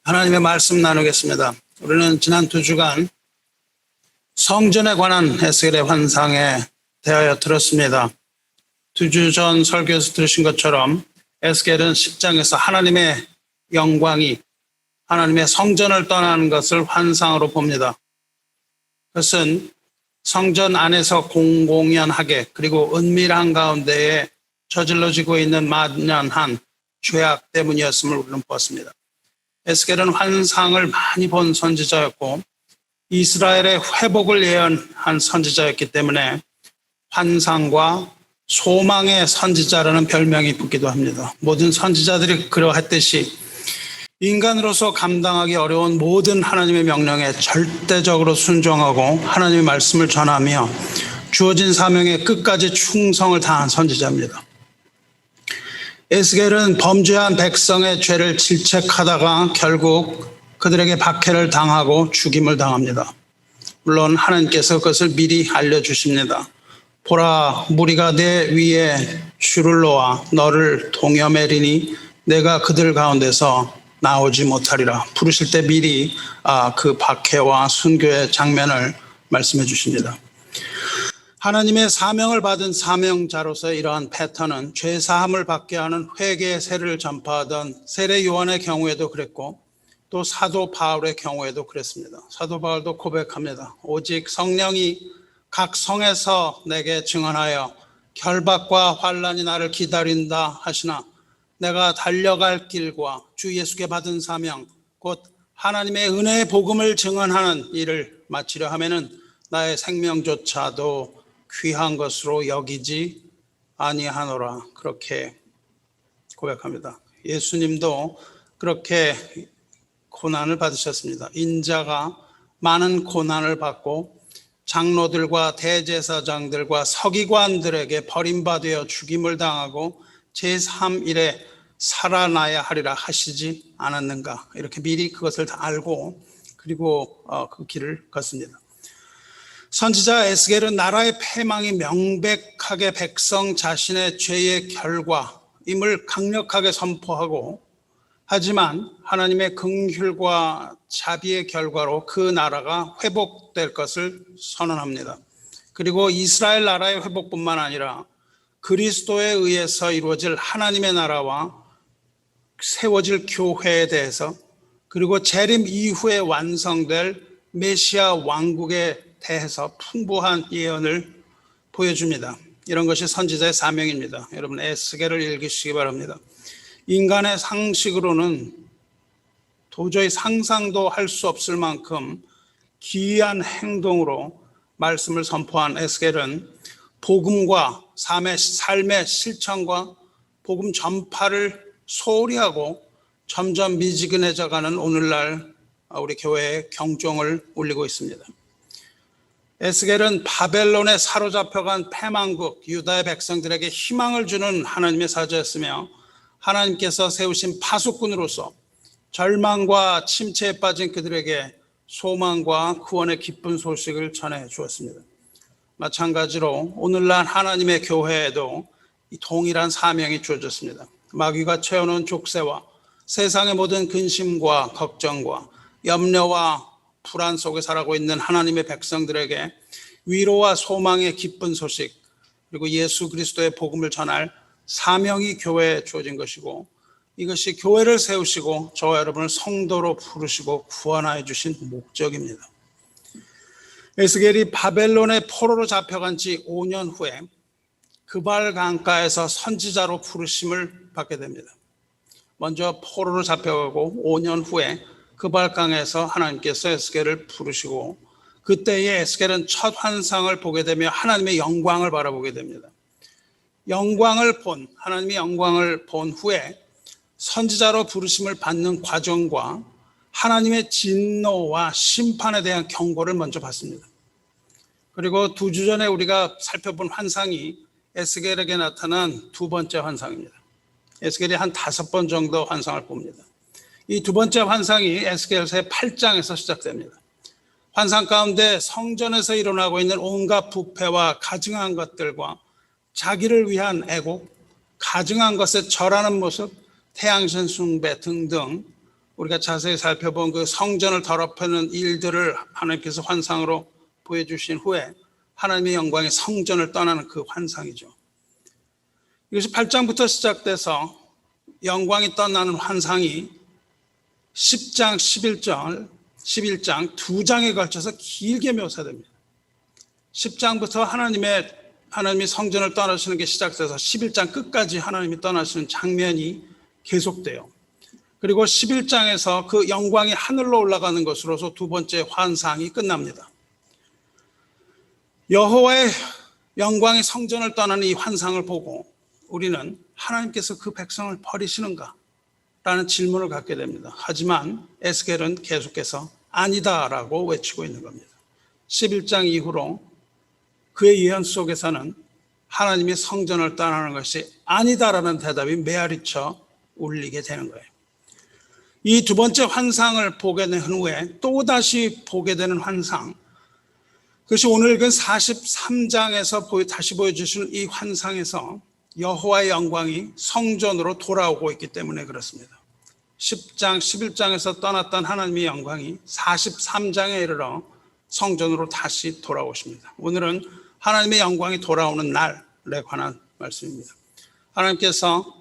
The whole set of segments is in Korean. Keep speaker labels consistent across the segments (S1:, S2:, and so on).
S1: 하나님의 말씀 나누겠습니다. 우리는 지난 2주간 성전에 관한 에스겔의 환상에 대하여 들었습니다. 2주 전 설교에서 들으신 것처럼 에스겔은 10장에서 하나님의 영광이 하나님의 성전을 떠나는 것을 환상으로 봅니다. 그것은 성전 안에서 공공연하게 그리고 은밀한 가운데에 저질러지고 있는 만연한 죄악 때문이었음을 우리는 보았습니다. 에스겔은 환상을 많이 본 선지자였고 이스라엘의 회복을 예언한 선지자였기 때문에 환상과 소망의 선지자라는 별명이 붙기도 합니다. 모든 선지자들이 그러했듯이 인간으로서 감당하기 어려운 모든 하나님의 명령에 절대적으로 순종하고 하나님의 말씀을 전하며 주어진 사명에 끝까지 충성을 다한 선지자입니다. 에스겔은 범죄한 백성의 죄를 질책하다가 결국 그들에게 박해를 당하고 죽임을 당합니다. 물론 하나님께서 그것을 미리 알려주십니다. 보라, 무리가 내 위에 줄을 놓아 너를 동여매리니 내가 그들 가운데서 나오지 못하리라. 부르실 때 미리 그 박해와 순교의 장면을 말씀해 주십니다. 하나님의 사명을 받은 사명자로서의 이러한 패턴은 죄사함을 받게 하는 회개의 세례를 전파하던 세례 요한의 경우에도 그랬고 또 사도 바울의 경우에도 그랬습니다. 사도 바울도 고백합니다. 오직 성령이 각 성에서 내게 증언하여 결박과 환난이 나를 기다린다 하시나 내가 달려갈 길과 주 예수께 받은 사명 곧 하나님의 은혜의 복음을 증언하는 일을 마치려 하면은 나의 생명조차도 귀한 것으로 여기지 아니하노라. 그렇게 고백합니다. 예수님도 그렇게 고난을 받으셨습니다. 인자가 많은 고난을 받고 장로들과 대제사장들과 서기관들에게 버림받아 죽임을 당하고 제3일에 살아나야 하리라 하시지 않았는가. 이렇게 미리 그것을 다 알고 그리고 그 길을 걷습니다. 선지자 에스겔은 나라의 패망이 명백하게 백성 자신의 죄의 결과임을 강력하게 선포하고 하지만 하나님의 긍휼과 자비의 결과로 그 나라가 회복될 것을 선언합니다. 그리고 이스라엘 나라의 회복뿐만 아니라 그리스도에 의해서 이루어질 하나님의 나라와 세워질 교회에 대해서 그리고 재림 이후에 완성될 메시아 왕국에 대해서 풍부한 예언을 보여줍니다. 이런 것이 선지자의 사명입니다. 여러분 에스겔을 읽으시기 바랍니다. 인간의 상식으로는 도저히 상상도 할 수 없을 만큼 기이한 행동으로 말씀을 선포한 에스겔은 복음과 삶의 실천과 복음 전파를 소홀히 하고 점점 미지근해져가는 오늘날 우리 교회의 경종을 울리고 있습니다. 에스겔은 바벨론에 사로잡혀간 패망국 유다의 백성들에게 희망을 주는 하나님의 사자였으며 하나님께서 세우신 파수꾼으로서 절망과 침체에 빠진 그들에게 소망과 구원의 기쁜 소식을 전해 주었습니다. 마찬가지로 오늘날 하나님의 교회에도 동일한 사명이 주어졌습니다. 마귀가 채워놓은 족쇄와 세상의 모든 근심과 걱정과 염려와 불안 속에 살아가고 있는 하나님의 백성들에게 위로와 소망의 기쁜 소식 그리고 예수 그리스도의 복음을 전할 사명이 교회에 주어진 것이고 이것이 교회를 세우시고 저와 여러분을 성도로 부르시고 구원하여 주신 목적입니다. 에스겔이 바벨론의 포로로 잡혀간 지 5년 후에 그발 강가에서 선지자로 부르심을 받게 됩니다. 먼저 포로로 잡혀가고 5년 후에 그발강에서 하나님께서 에스겔을 부르시고 그때에 에스겔은 첫 환상을 보게 되며 하나님의 영광을 바라보게 됩니다. 하나님의 영광을 본 후에 선지자로 부르심을 받는 과정과 하나님의 진노와 심판에 대한 경고를 먼저 받습니다. 그리고 2주 전에 우리가 살펴본 환상이 에스겔에게 나타난 두 번째 환상입니다. 에스겔이 한 5번 정도 환상을 봅니다. 이 두 번째 환상이 에스겔서의 8장에서 시작됩니다. 환상 가운데 성전에서 일어나고 있는 온갖 부패와 가증한 것들과 자기를 위한 애곡, 가증한 것에 절하는 모습, 태양신 숭배 등등 우리가 자세히 살펴본 그 성전을 더럽히는 일들을 하나님께서 환상으로 보여주신 후에 하나님의 영광이 성전을 떠나는 그 환상이죠. 이것이 8장부터 시작돼서 영광이 떠나는 환상이 10장, 11장 두 장에 걸쳐서 길게 묘사됩니다. 10장부터 하나님이 성전을 떠나시는 게 시작돼서 11장 끝까지 하나님이 떠나시는 장면이 계속돼요. 그리고 11장에서 그 영광이 하늘로 올라가는 것으로서 두 번째 환상이 끝납니다. 여호와의 영광이 성전을 떠나는 이 환상을 보고 우리는 하나님께서 그 백성을 버리시는가? 라는 질문을 갖게 됩니다. 하지만 에스겔은 계속해서 아니다라고 외치고 있는 겁니다. 11장 이후로 그의 예언 속에서는 하나님이 성전을 떠나는 것이 아니다라는 대답이 메아리쳐 울리게 되는 거예요. 이 두 번째 환상을 보게 된 후에 또다시 보게 되는 환상, 그것이 오늘 읽은 43장에서 다시 보여주시는 이 환상에서 여호와의 영광이 성전으로 돌아오고 있기 때문에 그렇습니다. 10장, 11장에서 떠났던 하나님의 영광이 43장에 이르러 성전으로 다시 돌아오십니다. 오늘은 하나님의 영광이 돌아오는 날에 관한 말씀입니다. 하나님께서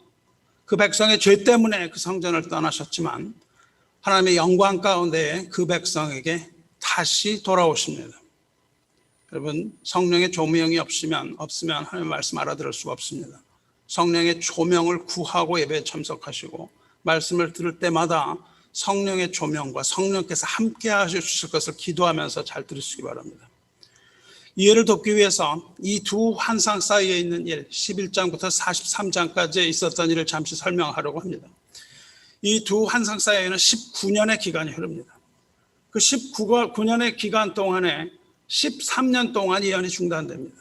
S1: 그 백성의 죄 때문에 그 성전을 떠나셨지만 하나님의 영광 가운데 그 백성에게 다시 돌아오십니다. 여러분, 성령의 조명이 없으면 하나님의 말씀 알아들을 수가 없습니다. 성령의 조명을 구하고 예배에 참석하시고 말씀을 들을 때마다 성령의 조명과 성령께서 함께 하실 것을 기도하면서 잘 들으시기 바랍니다. 이해를 돕기 위해서 이 두 환상 사이에 있는 일, 11장부터 43장까지 있었던 일을 잠시 설명하려고 합니다. 이 두 환상 사이에는 19년의 기간이 흐릅니다. 그 19년의 기간 동안에 13년 동안 예언이 중단됩니다.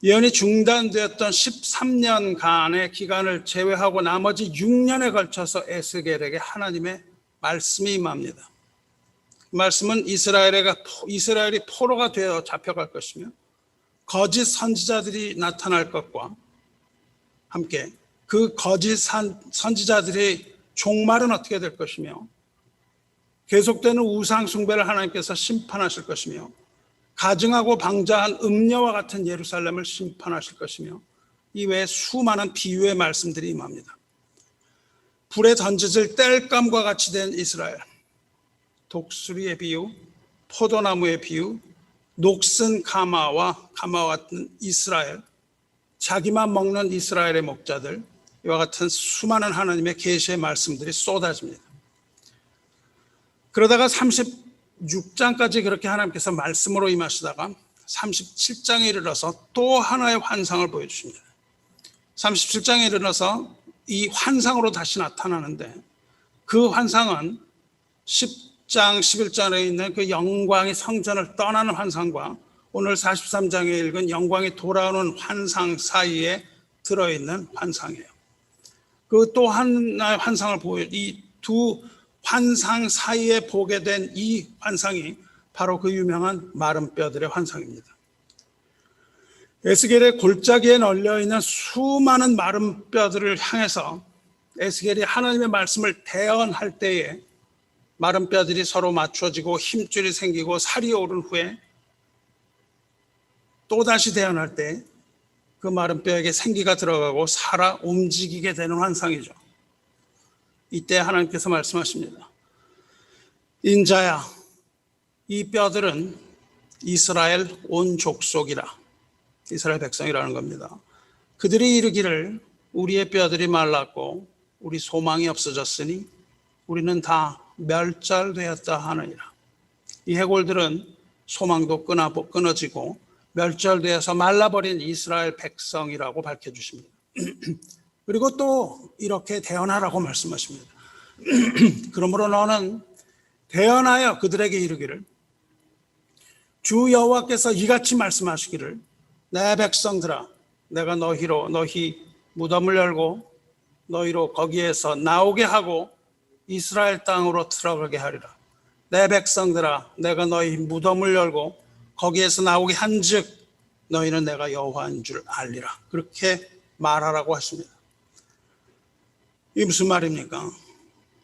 S1: 예언이 중단되었던 13년간의 기간을 제외하고 나머지 6년에 걸쳐서 에스겔에게 하나님의 말씀이 임합니다. 그 말씀은 이스라엘이 포로가 되어 잡혀갈 것이며 거짓 선지자들이 나타날 것과 함께 그 거짓 선지자들의 종말은 어떻게 될 것이며 계속되는 우상 숭배를 하나님께서 심판하실 것이며 가증하고 방자한 음녀와 같은 예루살렘을 심판하실 것이며 이외에 수많은 비유의 말씀들이 임합니다. 불에 던져질 땔감과 같이 된 이스라엘, 독수리의 비유, 포도나무의 비유, 녹슨 가마와 같은 이스라엘, 자기만 먹는 이스라엘의 목자들, 이와 같은 수많은 하나님의 계시의 말씀들이 쏟아집니다. 그러다가 36장까지 그렇게 하나님께서 말씀으로 임하시다가 37장에 이르러서 또 하나의 환상을 보여주십니다. 37장에 이르러서 이 환상으로 다시 나타나는데 그 환상은 10장, 11장에 있는 그 영광이 성전을 떠나는 환상과 오늘 43장에 읽은 영광이 돌아오는 환상 사이에 들어있는 환상이에요. 그 또 하나의 환상을 이 두 환상 사이에 보게 된 이 환상이 바로 그 유명한 마른 뼈들의 환상입니다. 에스겔의 골짜기에 널려있는 수많은 마른 뼈들을 향해서 에스겔이 하나님의 말씀을 대언할 때에 마른 뼈들이 서로 맞춰지고 힘줄이 생기고 살이 오른 후에 또다시 대언할 때 그 마른 뼈에게 생기가 들어가고 살아 움직이게 되는 환상이죠. 이때 하나님께서 말씀하십니다. 인자야, 이 뼈들은 이스라엘 온 족속이라, 이스라엘 백성이라는 겁니다. 그들이 이르기를 우리의 뼈들이 말랐고 우리 소망이 없어졌으니 우리는 다 멸절되었다 하느니라. 이 해골들은 소망도 끊어지고 멸절되어서 말라버린 이스라엘 백성이라고 밝혀주십니다. 그리고 또 이렇게 대언하라고 말씀하십니다. 그러므로 너는 대언하여 그들에게 이르기를 주 여호와께서 이같이 말씀하시기를 내 백성들아, 내가 너희 무덤을 열고 너희로 거기에서 나오게 하고 이스라엘 땅으로 들어가게 하리라. 내 백성들아, 내가 너희 무덤을 열고 거기에서 나오게 한즉 너희는 내가 여호와인 줄 알리라. 그렇게 말하라고 하십니다. 이게 무슨 말입니까?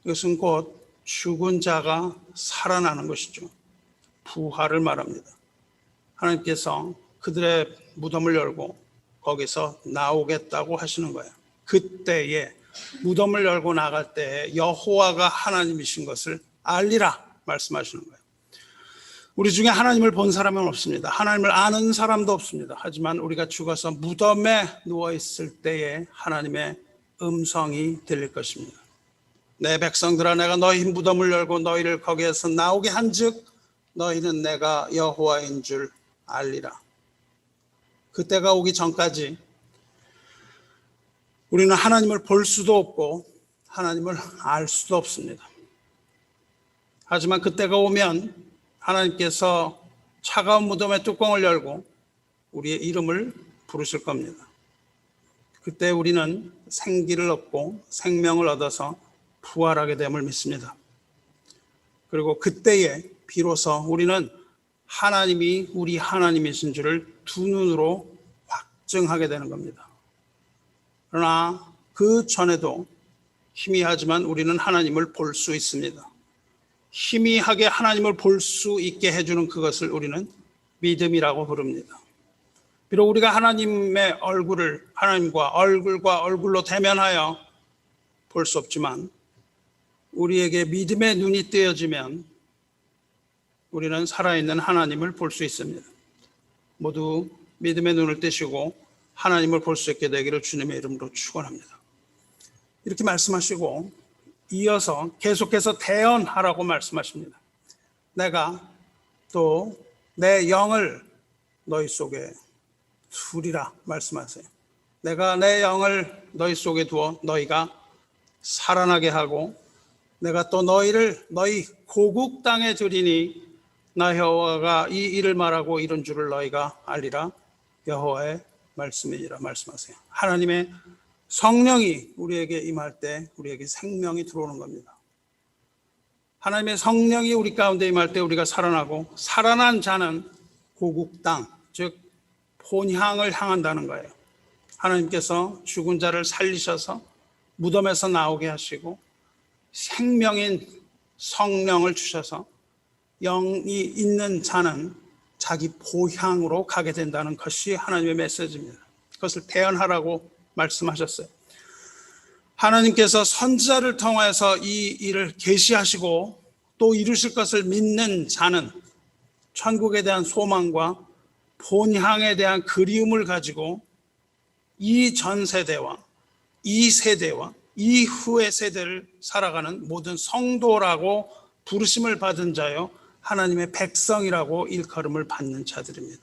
S1: 이것은 곧 죽은 자가 살아나는 것이죠. 부활을 말합니다. 하나님께서 그들의 무덤을 열고 거기서 나오겠다고 하시는 거예요. 그때에 무덤을 열고 나갈 때에 여호와가 하나님이신 것을 알리라 말씀하시는 거예요. 우리 중에 하나님을 본 사람은 없습니다. 하나님을 아는 사람도 없습니다. 하지만 우리가 죽어서 무덤에 누워있을 때에 하나님의 음성이 들릴 것입니다. 내 백성들아, 내가 너희 무덤을 열고 너희를 거기에서 나오게 한즉 너희는 내가 여호와인 줄 알리라. 그때가 오기 전까지 우리는 하나님을 볼 수도 없고 하나님을 알 수도 없습니다. 하지만 그때가 오면 하나님께서 차가운 무덤의 뚜껑을 열고 우리의 이름을 부르실 겁니다. 그때 우리는 생기를 얻고 생명을 얻어서 부활하게 됨을 믿습니다. 그리고 그때에 비로소 우리는 하나님이 우리 하나님이신 줄을 두 눈으로 확증하게 되는 겁니다. 그러나 그 전에도 희미하지만 우리는 하나님을 볼 수 있습니다. 희미하게 하나님을 볼 수 있게 해주는 그것을 우리는 믿음이라고 부릅니다. 비록 우리가 하나님의 얼굴을 하나님과 얼굴로 대면하여 볼 수 없지만 우리에게 믿음의 눈이 뜨여지면 우리는 살아있는 하나님을 볼 수 있습니다. 모두 믿음의 눈을 뜨시고 하나님을 볼 수 있게 되기를 주님의 이름으로 축원합니다. 이렇게 말씀하시고 이어서 계속해서 대언하라고 말씀하십니다. 내가 또 내 영을 너희 속에 두리라 말씀하세요. 내가 내 영을 너희 속에 두어 너희가 살아나게 하고 내가 또 너희 고국 땅에 들이니 나 여호와가 이 일을 말하고 이런 줄을 너희가 알리라. 여호와의 말씀이니라 말씀하세요. 하나님의 성령이 우리에게 임할 때 우리에게 생명이 들어오는 겁니다. 하나님의 성령이 우리 가운데 임할 때 우리가 살아나고 살아난 자는 고국 땅, 즉 본향을 향한다는 거예요. 하나님께서 죽은 자를 살리셔서 무덤에서 나오게 하시고 생명인 성령을 주셔서 영이 있는 자는 자기 보향으로 가게 된다는 것이 하나님의 메시지입니다. 그것을 대언하라고 말씀하셨어요. 하나님께서 선지자를 통해서 이 일을 계시하시고 또 이루실 것을 믿는 자는 천국에 대한 소망과 본향에 대한 그리움을 가지고 이 전 세대와 이 세대와 이후의 세대를 살아가는 모든 성도라고 부르심을 받은 자요 하나님의 백성이라고 일컬음을 받는 자들입니다.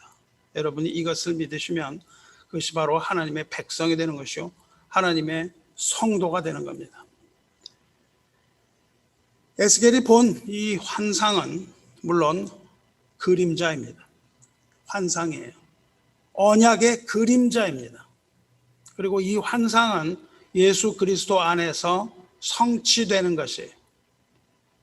S1: 여러분이 이것을 믿으시면 그것이 바로 하나님의 백성이 되는 것이요 하나님의 성도가 되는 겁니다. 에스겔이 본 이 환상은 물론 그림자입니다. 환상이에요. 언약의 그림자입니다. 그리고 이 환상은 예수 그리스도 안에서 성취되는 것이에요.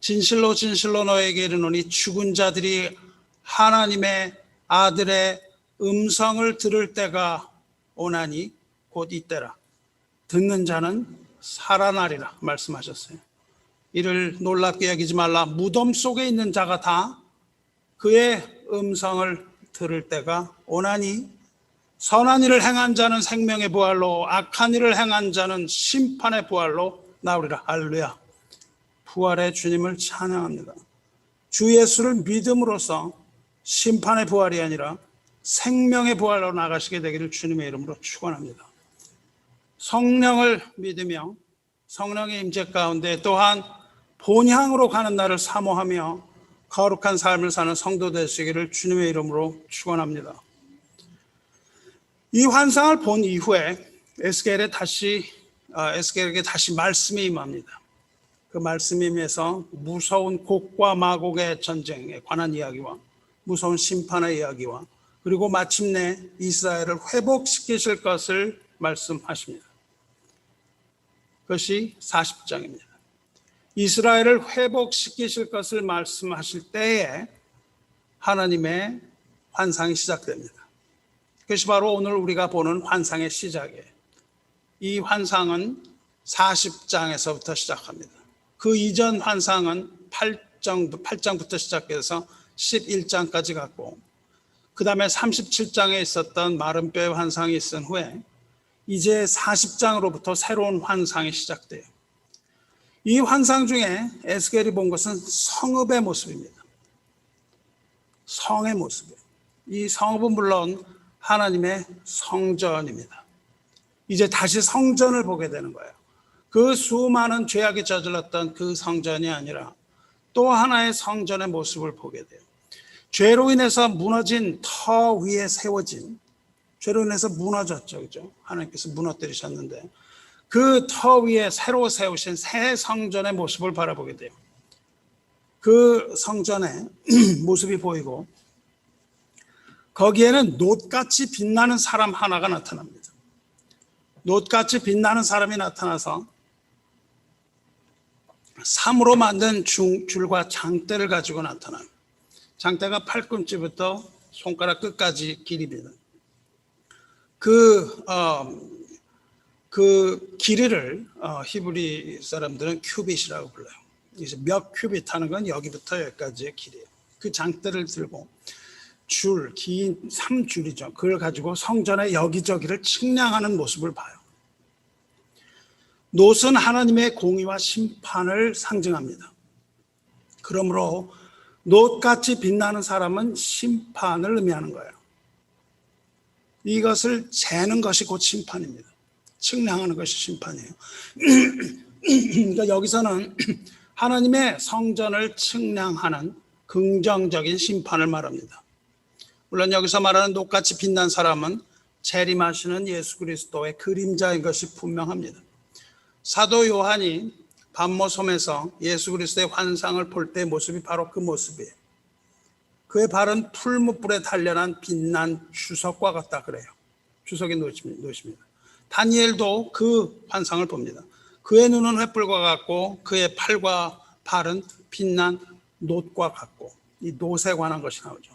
S1: 진실로 진실로 너에게 이르노니 죽은 자들이 하나님의 아들의 음성을 들을 때가 오나니 곧 이때라. 듣는 자는 살아나리라 말씀하셨어요. 이를 놀랍게 여기지 말라. 무덤 속에 있는 자가 다 그의 음성을 들을 때가 오나니 선한 일을 행한 자는 생명의 부활로 악한 일을 행한 자는 심판의 부활로 나오리라. 할렐루야. 부활의 주님을 찬양합니다. 주 예수를 믿음으로써 심판의 부활이 아니라 생명의 부활로 나가시게 되기를 주님의 이름으로 축원합니다. 성령을 믿으며 성령의 임재 가운데 또한 본향으로 가는 날을 사모하며 거룩한 삶을 사는 성도 되시기를 주님의 이름으로 축원합니다. 이 환상을 본 이후에 에스겔에게 다시 말씀이 임합니다. 그 말씀이 임해서 무서운 곡과 마곡의 전쟁에 관한 이야기와 무서운 심판의 이야기와 그리고 마침내 이스라엘을 회복시키실 것을 말씀하십니다. 그것이 40장입니다. 이스라엘을 회복시키실 것을 말씀하실 때에 하나님의 환상이 시작됩니다. 그것이 바로 오늘 우리가 보는 환상의 시작이에요. 이 환상은 40장에서부터 시작합니다. 그 이전 환상은 8장부터 시작해서 11장까지 갔고, 그 다음에 37장에 있었던 마른 뼈의 환상이 있은 후에 이제 40장으로부터 새로운 환상이 시작돼요. 이 환상 중에 에스겔이 본 것은 성읍의 모습입니다. 성의 모습이에요. 이 성읍은 물론 하나님의 성전입니다. 이제 다시 성전을 보게 되는 거예요. 그 수많은 죄악이 저질렀던 그 성전이 아니라 또 하나의 성전의 모습을 보게 돼요. 죄로 인해서 무너진 터 위에 세워진, 죄로 인해서 무너졌죠, 그죠? 하나님께서 무너뜨리셨는데 그 터 위에 새로 세우신 새 성전의 모습을 바라보게 돼요. 그 성전의 모습이 보이고 거기에는 놋같이 빛나는 사람 하나가 나타납니다. 놋같이 빛나는 사람이 나타나서 삼으로 만든 줄과 장대를 가지고 나타납니다. 장대가 팔꿈치부터 손가락 끝까지 길이입니다. 그 길이를 히브리 사람들은 큐빗이라고 불러요. 이제 몇 큐빗 하는 건 여기부터 여기까지의 길이에요. 그 장대를 들고 긴 3줄이죠. 그걸 가지고 성전의 여기저기를 측량하는 모습을 봐요. 놋은 하나님의 공의와 심판을 상징합니다. 그러므로 놋같이 빛나는 사람은 심판을 의미하는 거예요. 이것을 재는 것이 곧 심판입니다. 측량하는 것이 심판이에요. 그러니까 여기서는 하나님의 성전을 측량하는 긍정적인 심판을 말합니다. 물론 여기서 말하는 놋같이 빛난 사람은 재림하시는 예수 그리스도의 그림자인 것이 분명합니다. 사도 요한이 반모섬에서 예수 그리스도의 환상을 볼 때의 모습이 바로 그 모습이에요. 그의 발은 풀무불에 단련한 빛난 주석과 같다 그래요. 주석의 노십니다. 다니엘도 그 환상을 봅니다. 그의 눈은 횃불과 같고 그의 팔과 발은 빛난 놋과 같고, 이 놋에 관한 것이 나오죠.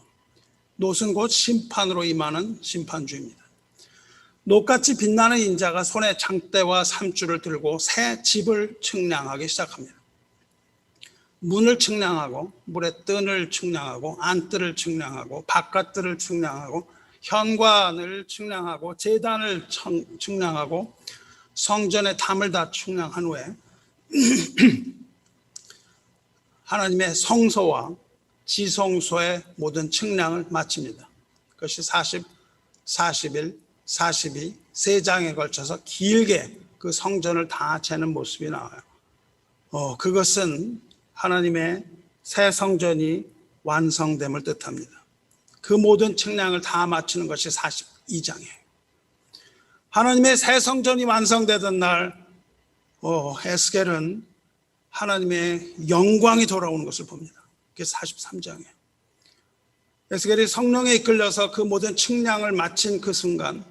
S1: 놋은 곧 심판으로 임하는 심판주입니다. 놋같이 빛나는 인자가 손에 장대와 삼줄을 들고 새 집을 측량하기 시작합니다. 문을 측량하고 물의 뜬을 측량하고 안뜰을 측량하고 바깥뜰을 측량하고 현관을 측량하고 제단을 측량하고 성전의 담을 다 측량한 후에 하나님의 성소와 지성소의 모든 측량을 마칩니다. 그것이 40, 41, 42, 3장에 걸쳐서 길게 그 성전을 다 재는 모습이 나와요. 그것은 하나님의 새 성전이 완성됨을 뜻합니다. 그 모든 측량을 다 마치는 것이 42장이에요. 하나님의 새 성전이 완성되던 날 에스겔은 하나님의 영광이 돌아오는 것을 봅니다. 그게 43장이에요. 에스겔이 성령에 이끌려서 그 모든 측량을 마친 그 순간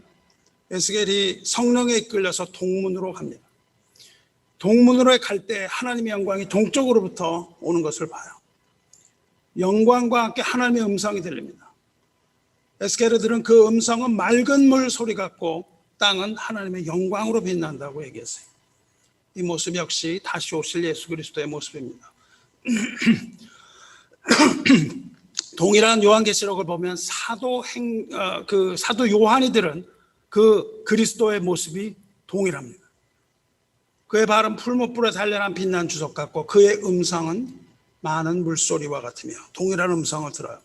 S1: 에스겔이 성령에 이끌려서 동문으로 갑니다. 동문으로 갈 때 하나님의 영광이 동쪽으로부터 오는 것을 봐요. 영광과 함께 하나님의 음성이 들립니다. 에스겔이 들은 그 음성은 맑은 물 소리 같고 땅은 하나님의 영광으로 빛난다고 얘기했어요. 이 모습 역시 다시 오실 예수 그리스도의 모습입니다. 동일한 요한계시록을 보면 사도 요한이 들은 그 그리스도의 모습이 동일합니다. 그의 발은 풀무불에 단련한 빛난 주석 같고 그의 음성은 많은 물소리와 같으며 동일한 음성을 들어요.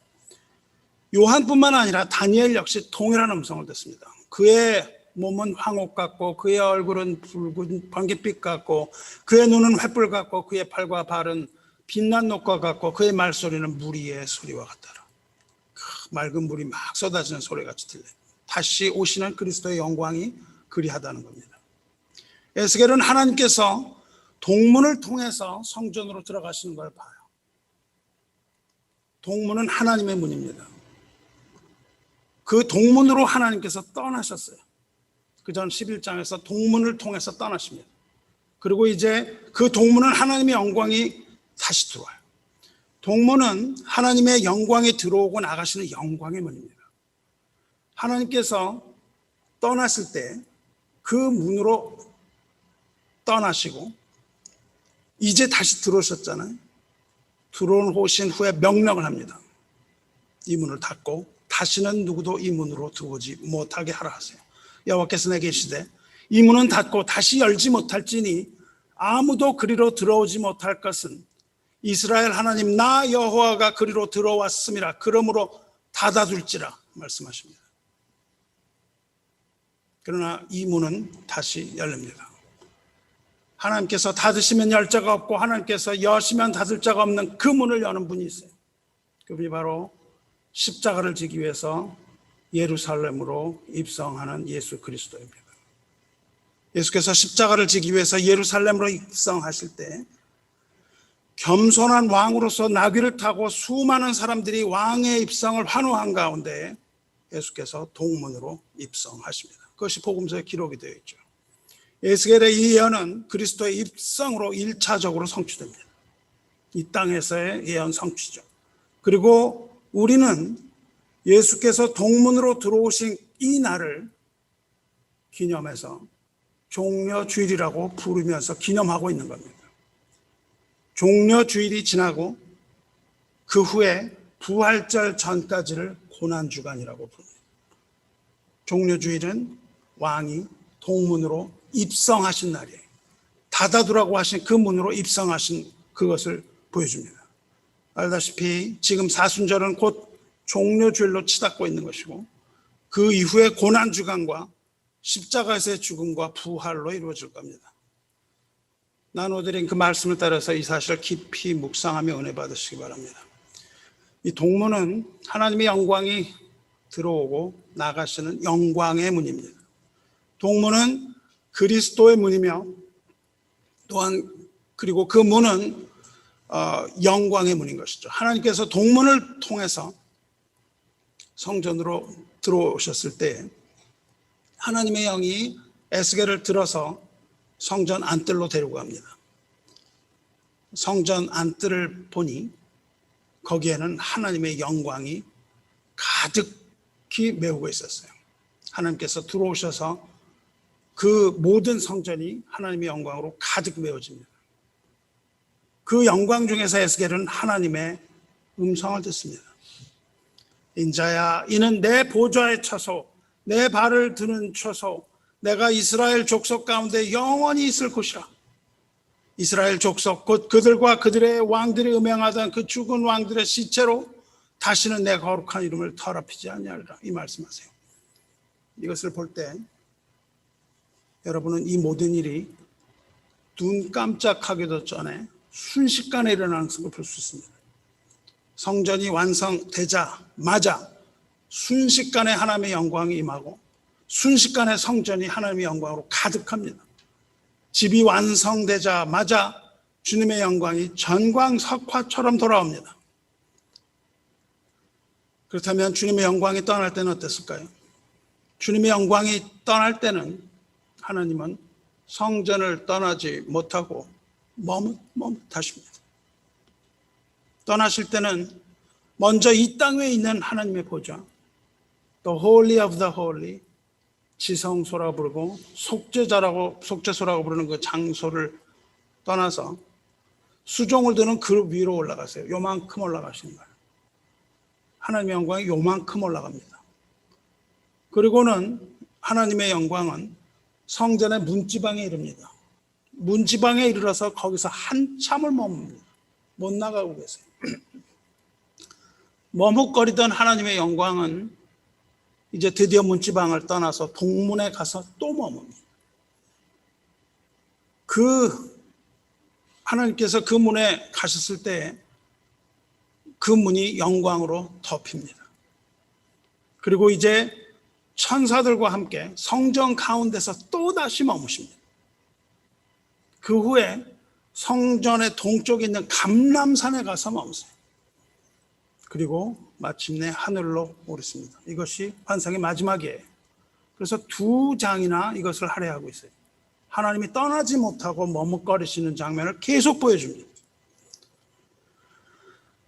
S1: 요한뿐만 아니라 다니엘 역시 동일한 음성을 듣습니다. 그의 몸은 황옥 같고 그의 얼굴은 붉은 번갯빛 같고 그의 눈은 횃불 같고 그의 팔과 발은 빛난 놋과 같고 그의 말소리는 무리의 소리와 같더라. 맑은 물이 막 쏟아지는 소리같이 들려요. 다시 오시는 그리스도의 영광이 그리하다는 겁니다. 에스겔은 하나님께서 동문을 통해서 성전으로 들어가시는 걸 봐요. 동문은 하나님의 문입니다. 그 동문으로 하나님께서 떠나셨어요. 그 전 11장에서 동문을 통해서 떠나십니다. 그리고 이제 그 동문은 하나님의 영광이 다시 들어와요. 동문은 하나님의 영광이 들어오고 나가시는 영광의 문입니다. 하나님께서 떠나실 때 그 문으로 떠나시고 이제 다시 들어오셨잖아요. 들어오신 후에 명령을 합니다. 이 문을 닫고 다시는 누구도 이 문으로 들어오지 못하게 하라 하세요. 여호와께서 내게 이르시되 이 문은 닫고 다시 열지 못할지니 아무도 그리로 들어오지 못할 것은 이스라엘 하나님 나 여호와가 그리로 들어왔음이라. 그러므로 닫아둘지라 말씀하십니다. 그러나 이 문은 다시 열립니다. 하나님께서 닫으시면 열 자가 없고 하나님께서 여시면 닫을 자가 없는 그 문을 여는 분이 있어요. 그분이 바로 십자가를 지기 위해서 예루살렘으로 입성하는 예수 그리스도입니다. 예수께서 십자가를 지기 위해서 예루살렘으로 입성하실 때 겸손한 왕으로서 나귀를 타고 수많은 사람들이 왕의 입성을 환호한 가운데 예수께서 동문으로 입성하십니다. 그것이 복음서에 기록이 되어 있죠. 에스겔의 이 예언은 그리스도의 입성으로 1차적으로 성취됩니다. 이 땅에서의 예언 성취죠. 그리고 우리는 예수께서 동문으로 들어오신 이 날을 기념해서 종려주일이라고 부르면서 기념하고 있는 겁니다. 종려주일이 지나고 그 후에 부활절 전까지를 고난주간이라고 부릅니다. 종려주일은 왕이 동문으로 입성하신 날이에요. 닫아두라고 하신 그 문으로 입성하신 그것을 보여줍니다. 알다시피 지금 사순절은 곧 종려주일로 치닫고 있는 것이고 그 이후에 고난주간과 십자가에서의 죽음과 부활로 이루어질 겁니다. 나눠드린 그 말씀을 따라서 이 사실을 깊이 묵상하며 은혜 받으시기 바랍니다. 이 동문은 하나님의 영광이 들어오고 나가시는 영광의 문입니다. 동문은 그리스도의 문이며 또한 그리고 그 문은 영광의 문인 것이죠. 하나님께서 동문을 통해서 성전으로 들어오셨을 때 하나님의 영이 에스겔을 들어서 성전 안뜰로 데리고 갑니다. 성전 안뜰을 보니 거기에는 하나님의 영광이 가득히 메우고 있었어요. 하나님께서 들어오셔서 그 모든 성전이 하나님의 영광으로 가득 메워집니다. 그 영광 중에서 에스겔은 하나님의 음성을 듣습니다. 인자야, 이는 내 보좌의 처소, 내 발을 드는 처소, 내가 이스라엘 족속 가운데 영원히 있을 곳이라. 이스라엘 족속 곧 그들과 그들의 왕들이 음행하던 그 죽은 왕들의 시체로 다시는 내 거룩한 이름을 더럽히지 아니하리라. 이 말씀하세요. 이것을 볼 때 여러분은 이 모든 일이 눈 깜짝하기도 전에 순식간에 일어나는 것을 볼 수 있습니다. 성전이 완성되자마자 순식간에 하나님의 영광이 임하고 순식간에 성전이 하나님의 영광으로 가득합니다. 집이 완성되자마자 주님의 영광이 전광석화처럼 돌아옵니다. 그렇다면 주님의 영광이 떠날 때는 어땠을까요? 주님의 영광이 떠날 때는 하나님은 성전을 떠나지 못하고 머뭇하십니다. 떠나실 때는 먼저 이 땅에 있는 하나님의 보좌, The Holy of the Holy, 지성소라고 부르고 속죄소라고 부르는 그 장소를 떠나서 수종을 드는 그 위로 올라가세요. 요만큼 올라가시는 거예요. 하나님의 영광이 요만큼 올라갑니다. 그리고는 하나님의 영광은 성전의 문지방에 이릅니다. 문지방에 이르러서 거기서 한참을 머뭅니다. 못 나가고 계세요. 머뭇거리던 하나님의 영광은 이제 드디어 문지방을 떠나서 동문에 가서 또 머뭅니다. 하나님께서 그 문에 가셨을 때 그 문이 영광으로 덮입니다. 그리고 이제 천사들과 함께 성전 가운데서 또다시 머무십니다. 그 후에 성전의 동쪽에 있는 감람산에 가서 머무세요. 그리고 마침내 하늘로 오르십니다. 이것이 환상의 마지막이에요. 그래서 2장이나 이것을 할애하고 있어요. 하나님이 떠나지 못하고 머뭇거리시는 장면을 계속 보여줍니다.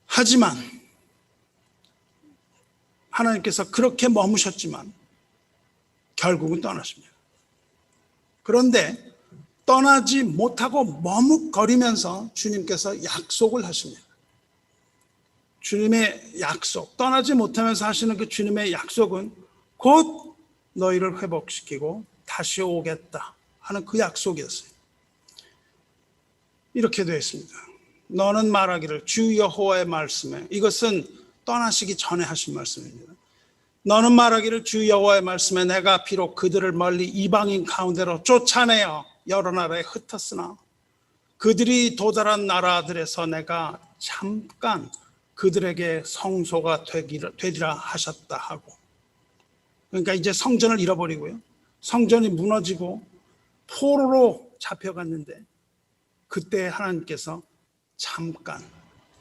S1: 하지만 하나님께서 그렇게 머무셨지만 결국은 떠나십니다. 그런데 떠나지 못하고 머뭇거리면서 주님께서 약속을 하십니다. 주님의 약속, 떠나지 못하면서 하시는 그 주님의 약속은 곧 너희를 회복시키고 다시 오겠다 하는 그 약속이었어요. 이렇게 되어 있습니다. 너는 말하기를 주 여호와의 말씀에, 이것은 떠나시기 전에 하신 말씀입니다. 너는 말하기를 주 여호와의 말씀에 내가 비록 그들을 멀리 이방인 가운데로 쫓아내어 여러 나라에 흩었으나 그들이 도달한 나라들에서 내가 잠깐 그들에게 성소가 되리라 하셨다 하고, 그러니까 이제 성전을 잃어버리고요, 성전이 무너지고 포로로 잡혀갔는데 그때 하나님께서 잠깐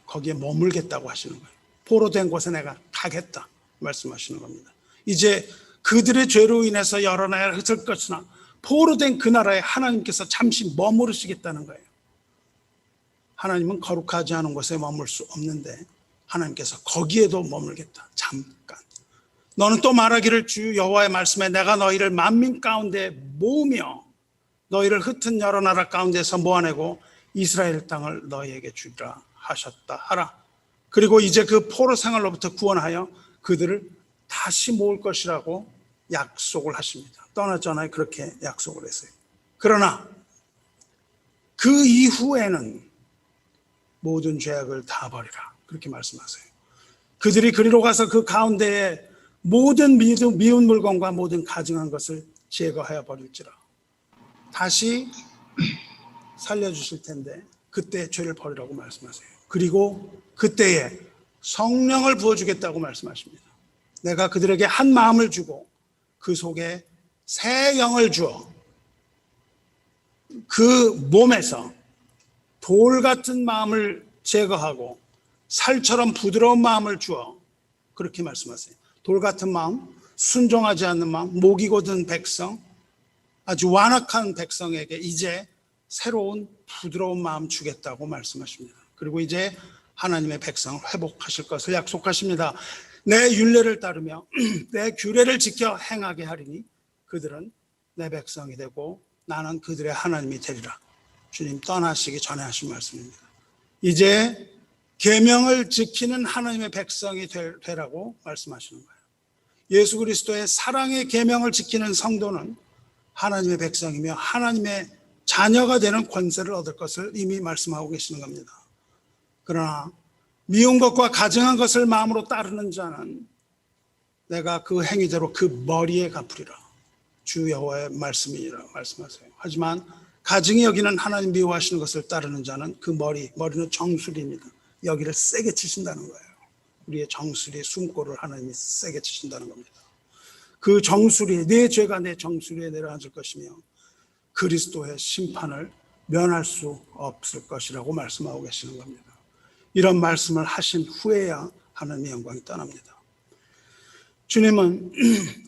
S1: 거기에 머물겠다고 하시는 거예요. 포로된 곳에 내가 가겠다 말씀하시는 겁니다. 이제 그들의 죄로 인해서 여러 나라를 흩을 것이나 포로된 그 나라에 하나님께서 잠시 머무르시겠다는 거예요. 하나님은 거룩하지 않은 곳에 머물 수 없는데 하나님께서 거기에도 머물겠다. 잠깐. 너는 또 말하기를 주 여호와의 말씀에 내가 너희를 만민 가운데 모으며 너희를 흩은 여러 나라 가운데서 모아내고 이스라엘 땅을 너희에게 주리라 하셨다 하라. 그리고 이제 그 포로 생활로부터 구원하여 그들을 다시 모을 것이라고 약속을 하십니다. 떠났잖아요. 그렇게 약속을 했어요. 그러나 그 이후에는 모든 죄악을 다 버리라 그렇게 말씀하세요. 그들이 그리로 가서 그 가운데에 모든 미운 물건과 모든 가증한 것을 제거하여 버릴지라 다시 살려주실 텐데 그때 죄를 버리라고 말씀하세요. 그리고 그때에 성령을 부어주겠다고 말씀하십니다. 내가 그들에게 한 마음을 주고 그 속에 새 영을 주어 그 몸에서 돌 같은 마음을 제거하고 살처럼 부드러운 마음을 주어, 그렇게 말씀하세요. 돌 같은 마음, 순종하지 않는 마음, 목이 곧은 백성, 아주 완악한 백성에게 이제 새로운 부드러운 마음 주겠다고 말씀하십니다. 그리고 이제 하나님의 백성을 회복하실 것을 약속하십니다. 내 율례를 따르며 내 규례를 지켜 행하게 하리니 그들은 내 백성이 되고 나는 그들의 하나님이 되리라. 주님 떠나시기 전에 하신 말씀입니다. 이제 계명을 지키는 하나님의 백성이 되라고 말씀하시는 거예요. 예수 그리스도의 사랑의 계명을 지키는 성도는 하나님의 백성이며 하나님의 자녀가 되는 권세를 얻을 것을 이미 말씀하고 계시는 겁니다. 그러나 미운 것과 가증한 것을 마음으로 따르는 자는 내가 그 행위대로 그 머리에 갚으리라. 주 여호와의 말씀이라 말씀하세요. 하지만 가증히 여기는 하나님 미워하시는 것을 따르는 자는 그 머리는 정수리입니다. 여기를 세게 치신다는 거예요. 우리의 정수리의 숨골을 하나님이 세게 치신다는 겁니다. 그 정수리에, 내 죄가 내 정수리에 내려앉을 것이며 그리스도의 심판을 면할 수 없을 것이라고 말씀하고 계시는 겁니다. 이런 말씀을 하신 후에야 하나님의 영광이 떠납니다. 주님은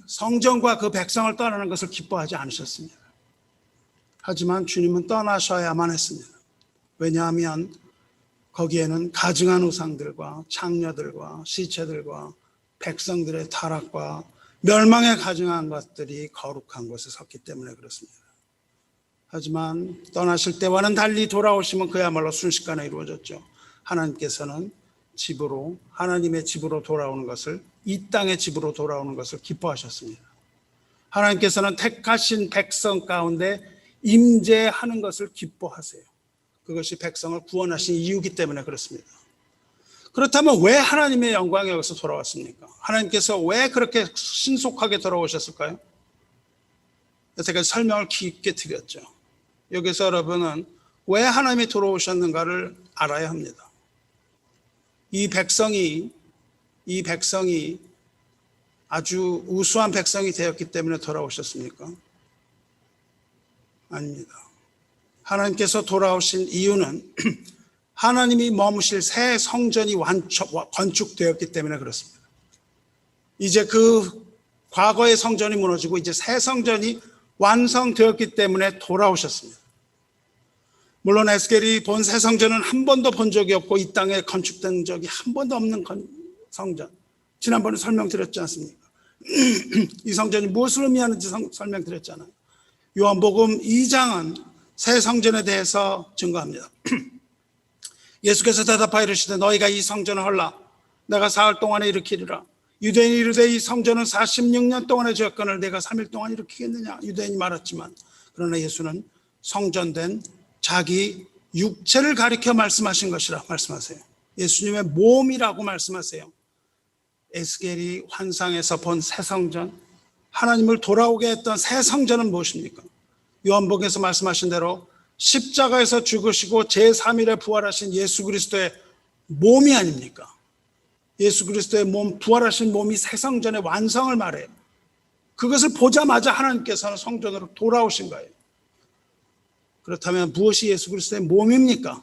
S1: 성전과 그 백성을 떠나는 것을 기뻐하지 않으셨습니다. 하지만 주님은 떠나셔야만 했습니다. 왜냐하면 거기에는 가증한 우상들과 창녀들과 시체들과 백성들의 타락과 멸망에 가증한 것들이 거룩한 곳에 섰기 때문에 그렇습니다. 하지만 떠나실 때와는 달리 돌아오시면 그야말로 순식간에 이루어졌죠. 하나님께서는 집으로, 하나님의 집으로 돌아오는 것을, 이 땅의 집으로 돌아오는 것을 기뻐하셨습니다. 하나님께서는 택하신 백성 가운데 임재하는 것을 기뻐하세요. 그것이 백성을 구원하신 이유이기 때문에 그렇습니다. 그렇다면 왜 하나님의 영광이 여기서 돌아왔습니까? 하나님께서 왜 그렇게 신속하게 돌아오셨을까요? 여태까지 설명을 깊게 드렸죠. 여기서 여러분은 왜 하나님이 돌아오셨는가를 알아야 합니다. 이 백성이 아주 우수한 백성이 되었기 때문에 돌아오셨습니까? 아닙니다. 하나님께서 돌아오신 이유는 하나님이 머무실 새 성전이 건축되었기 때문에 그렇습니다. 이제 그 과거의 성전이 무너지고 이제 새 성전이 완성되었기 때문에 돌아오셨습니다. 물론 에스겔이 본 새 성전은 한 번도 본 적이 없고 이 땅에 건축된 적이 한 번도 없는 성전, 지난번에 설명드렸지 않습니까? 이 성전이 무엇을 의미하는지 설명드렸잖아요. 요한복음 2장은 새 성전에 대해서 증거합니다. 예수께서 대답하여 이르시되 너희가 이 성전을 헐라 내가 사흘 동안에 일으키리라. 유대인이 이르되 이 성전은 46년 동안의 죄악건을 내가 3일 동안 일으키겠느냐. 유대인이 말했지만 그러나 예수는 성전된 자기 육체를 가리켜 말씀하신 것이라 말씀하세요. 예수님의 몸이라고 말씀하세요. 에스겔이 환상에서 본 새 성전, 하나님을 돌아오게 했던 새 성전은 무엇입니까? 요한복음에서 말씀하신 대로 십자가에서 죽으시고 제3일에 부활하신 예수 그리스도의 몸이 아닙니까? 예수 그리스도의 몸, 부활하신 몸이 새 성전의 완성을 말해요. 그것을 보자마자 하나님께서는 성전으로 돌아오신 거예요. 그렇다면 무엇이 예수 그리스도의 몸입니까?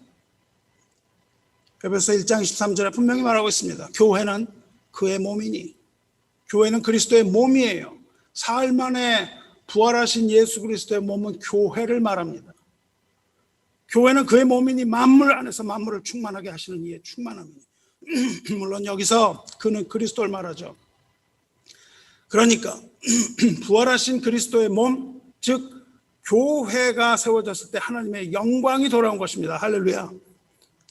S1: 에베소 1장 23절에 분명히 말하고 있습니다. 교회는 그의 몸이니, 교회는 그리스도의 몸이에요. 사흘 만에 부활하신 예수 그리스도의 몸은 교회를 말합니다. 교회는 그의 몸이니 만물 안에서 만물을 충만하게 하시는 이의 충만함이니. 물론 여기서 그는 그리스도를 말하죠. 그러니까 부활하신 그리스도의 몸, 즉 교회가 세워졌을 때 하나님의 영광이 돌아온 것입니다. 할렐루야.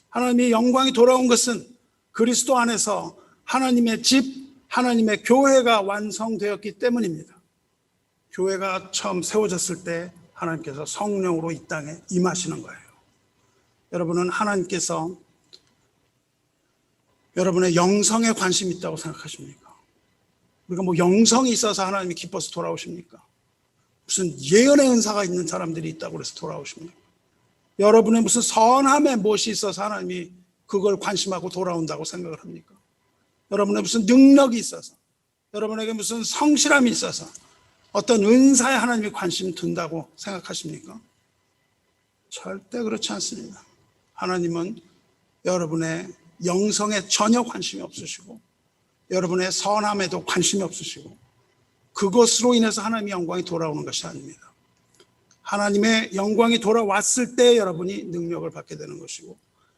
S1: 하나님의 영광이 돌아온 것은 그리스도 안에서 하나님의 집, 하나님의 교회가 완성되었기 때문입니다. 교회가 처음 세워졌을 때 하나님께서 성령으로 이 땅에 임하시는 거예요. 여러분은 하나님께서 여러분의 영성에 관심이 있다고 생각하십니까? 우리가 뭐 영성이 있어서 하나님이 기뻐서 돌아오십니까? 무슨 예언의 은사가 있는 사람들이 있다고 해서 돌아오십니까? 여러분의 무슨 선함에 무엇이 있어서 하나님이 그걸 관심하고 돌아온다고 생각을 합니까? 여러분의 무슨 능력이 있어서, 여러분에게 무슨 성실함이 있어서 어떤 은사에 하나님이 관심 둔다고 생각하십니까? 절대 그렇지 않습니다. 하나님은 여러분의 영성에 전혀 관심이 없으시고 여러분의 선함에도 관심이 없으시고 그것으로 인해서 하나님의 영광이 돌아오는 것이 아닙니다. 하나님의 영광이 돌아왔을 때 여러분이 능력을 받게 되는 것이고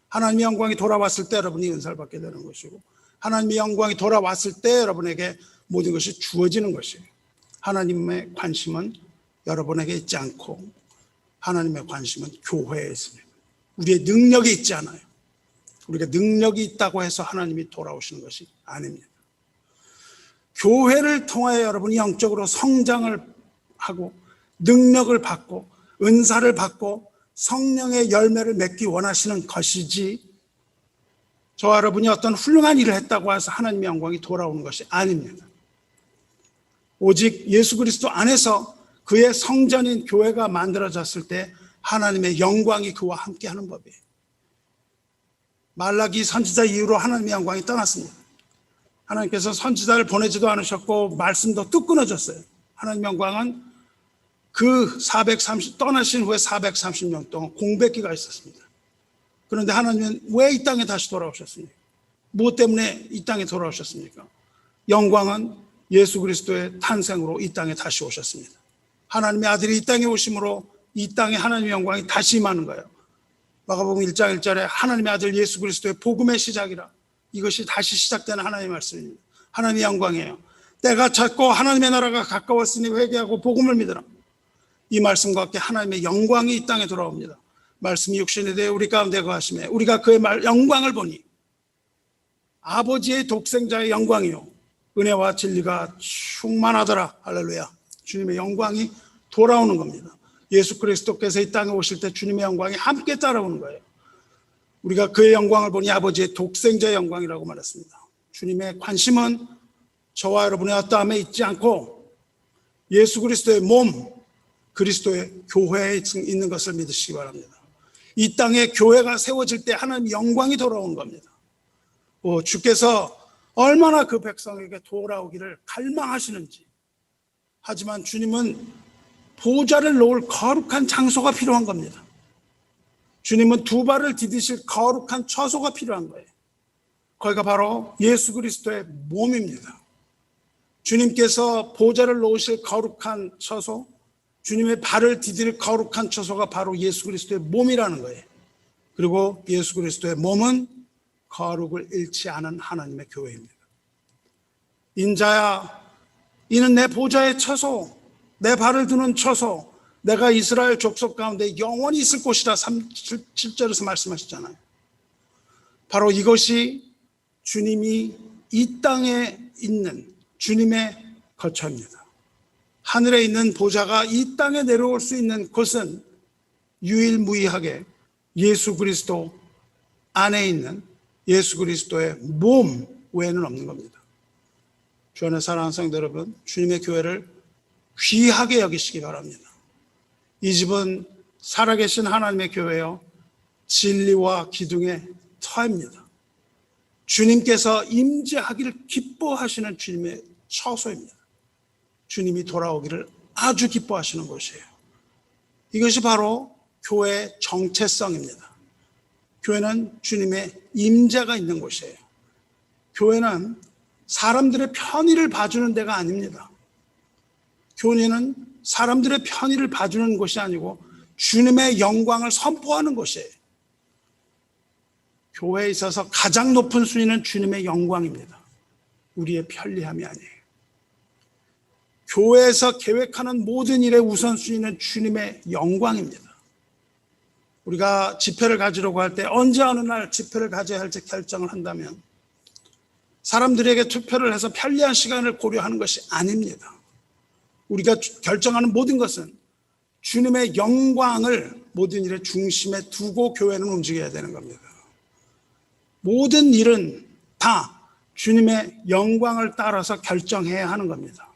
S1: 하나님의 영광이 돌아왔을 때 여러분이 은사를 받게 되는 것이고 하나님의 영광이 돌아왔을 때 여러분에게 모든 것이 주어지는 것이에요. 하나님의 관심은 여러분에게 있지 않고 하나님의 관심은 교회에 있습니다. 우리의 능력이 있지 않아요. 우리가 능력이 있다고 해서 하나님이 돌아오시는 것이 아닙니다. 교회를 통하여 여러분이 영적으로 성장을 하고 능력을 받고 은사를 받고 성령의 열매를 맺기 원하시는 것이지 저와 여러분이 어떤 훌륭한 일을 했다고 해서 하나님의 영광이 돌아오는 것이 아닙니다. 오직 예수 그리스도 안에서 그의 성전인 교회가 만들어졌을 때 하나님의 영광이 그와 함께하는 법이에요. 말라기 선지자 이후로 하나님의 영광이 떠났습니다. 하나님께서 선지자를 보내지도 않으셨고 말씀도 뚝 끊어졌어요. 하나님의 영광은 떠나신 후에 430년 동안 공백기가 있었습니다. 그런데 하나님은 왜 이 땅에 다시 돌아오셨습니까? 무엇 때문에 이 땅에 돌아오셨습니까? 영광은 예수 그리스도의 탄생으로 이 땅에 다시 오셨습니다. 하나님의 아들이 이 땅에 오심으로 이 땅에 하나님의 영광이 다시 임하는 거예요. 마가복음 1장 1절에 하나님의 아들 예수 그리스도의 복음의 시작이라. 이것이 다시 시작되는 하나님의 말씀입니다. 하나님의 영광이에요. 때가 찼고 하나님의 나라가 가까웠으니 회개하고 복음을 믿으라. 이 말씀과 함께 하나님의 영광이 이 땅에 돌아옵니다. 말씀이 육신이 되어 우리 가운데 거하시매 우리가 그의 영광을 보니 아버지의 독생자의 영광이요 은혜와 진리가 충만하더라. 할렐루야. 주님의 영광이 돌아오는 겁니다. 예수 그리스도께서 이 땅에 오실 때 주님의 영광이 함께 따라오는 거예요. 우리가 그의 영광을 보니 아버지의 독생자의 영광이라고 말했습니다. 주님의 관심은 저와 여러분의 어떠함에 있지 않고 예수 그리스도의 몸, 그리스도의 교회에 있는 것을 믿으시기 바랍니다. 이 땅에 교회가 세워질 때 하나님의 영광이 돌아오는 겁니다. 주께서 얼마나 그 백성에게 돌아오기를 갈망하시는지. 하지만 주님은 보좌를 놓을 거룩한 장소가 필요한 겁니다. 주님은 두 발을 디디실 거룩한 처소가 필요한 거예요. 거기가 바로 예수 그리스도의 몸입니다. 주님께서 보좌를 놓으실 거룩한 처소, 주님의 발을 디딜 거룩한 처소가 바로 예수 그리스도의 몸이라는 거예요. 그리고 예수 그리스도의 몸은 거룩을 잃지 않은 하나님의 교회입니다. 인자야, 이는 내 보좌의 처소, 내 발을 두는 처소, 내가 이스라엘 족속 가운데 영원히 있을 곳이라 7절에서 말씀하셨잖아요. 바로 이것이 주님이 이 땅에 있는 주님의 거처입니다. 하늘에 있는 보좌가 이 땅에 내려올 수 있는 곳은 유일무이하게 예수 그리스도 안에 있는 예수 그리스도의 몸 외에는 없는 겁니다. 주 안에 사랑하는 성도 여러분, 주님의 교회를 귀하게 여기시기 바랍니다. 이 집은 살아계신 하나님의 교회요, 진리와 기둥의 터입니다. 주님께서 임재하기를 기뻐하시는 주님의 처소입니다. 주님이 돌아오기를 아주 기뻐하시는 곳이에요. 이것이 바로 교회의 정체성입니다. 교회는 주님의 임재가 있는 곳이에요. 교회는 사람들의 편의를 봐주는 데가 아닙니다. 교회는 사람들의 편의를 봐주는 곳이 아니고 주님의 영광을 선포하는 곳이에요. 교회에 있어서 가장 높은 순위는 주님의 영광입니다. 우리의 편리함이 아니에요. 교회에서 계획하는 모든 일의 우선순위는 주님의 영광입니다. 우리가 집회를 가지려고 할 때 언제 어느 날 집회를 가져야 할지 결정을 한다면 사람들에게 투표를 해서 편리한 시간을 고려하는 것이 아닙니다. 우리가 결정하는 모든 것은 주님의 영광을 모든 일의 중심에 두고 교회는 움직여야 되는 겁니다. 모든 일은 다 주님의 영광을 따라서 결정해야 하는 겁니다.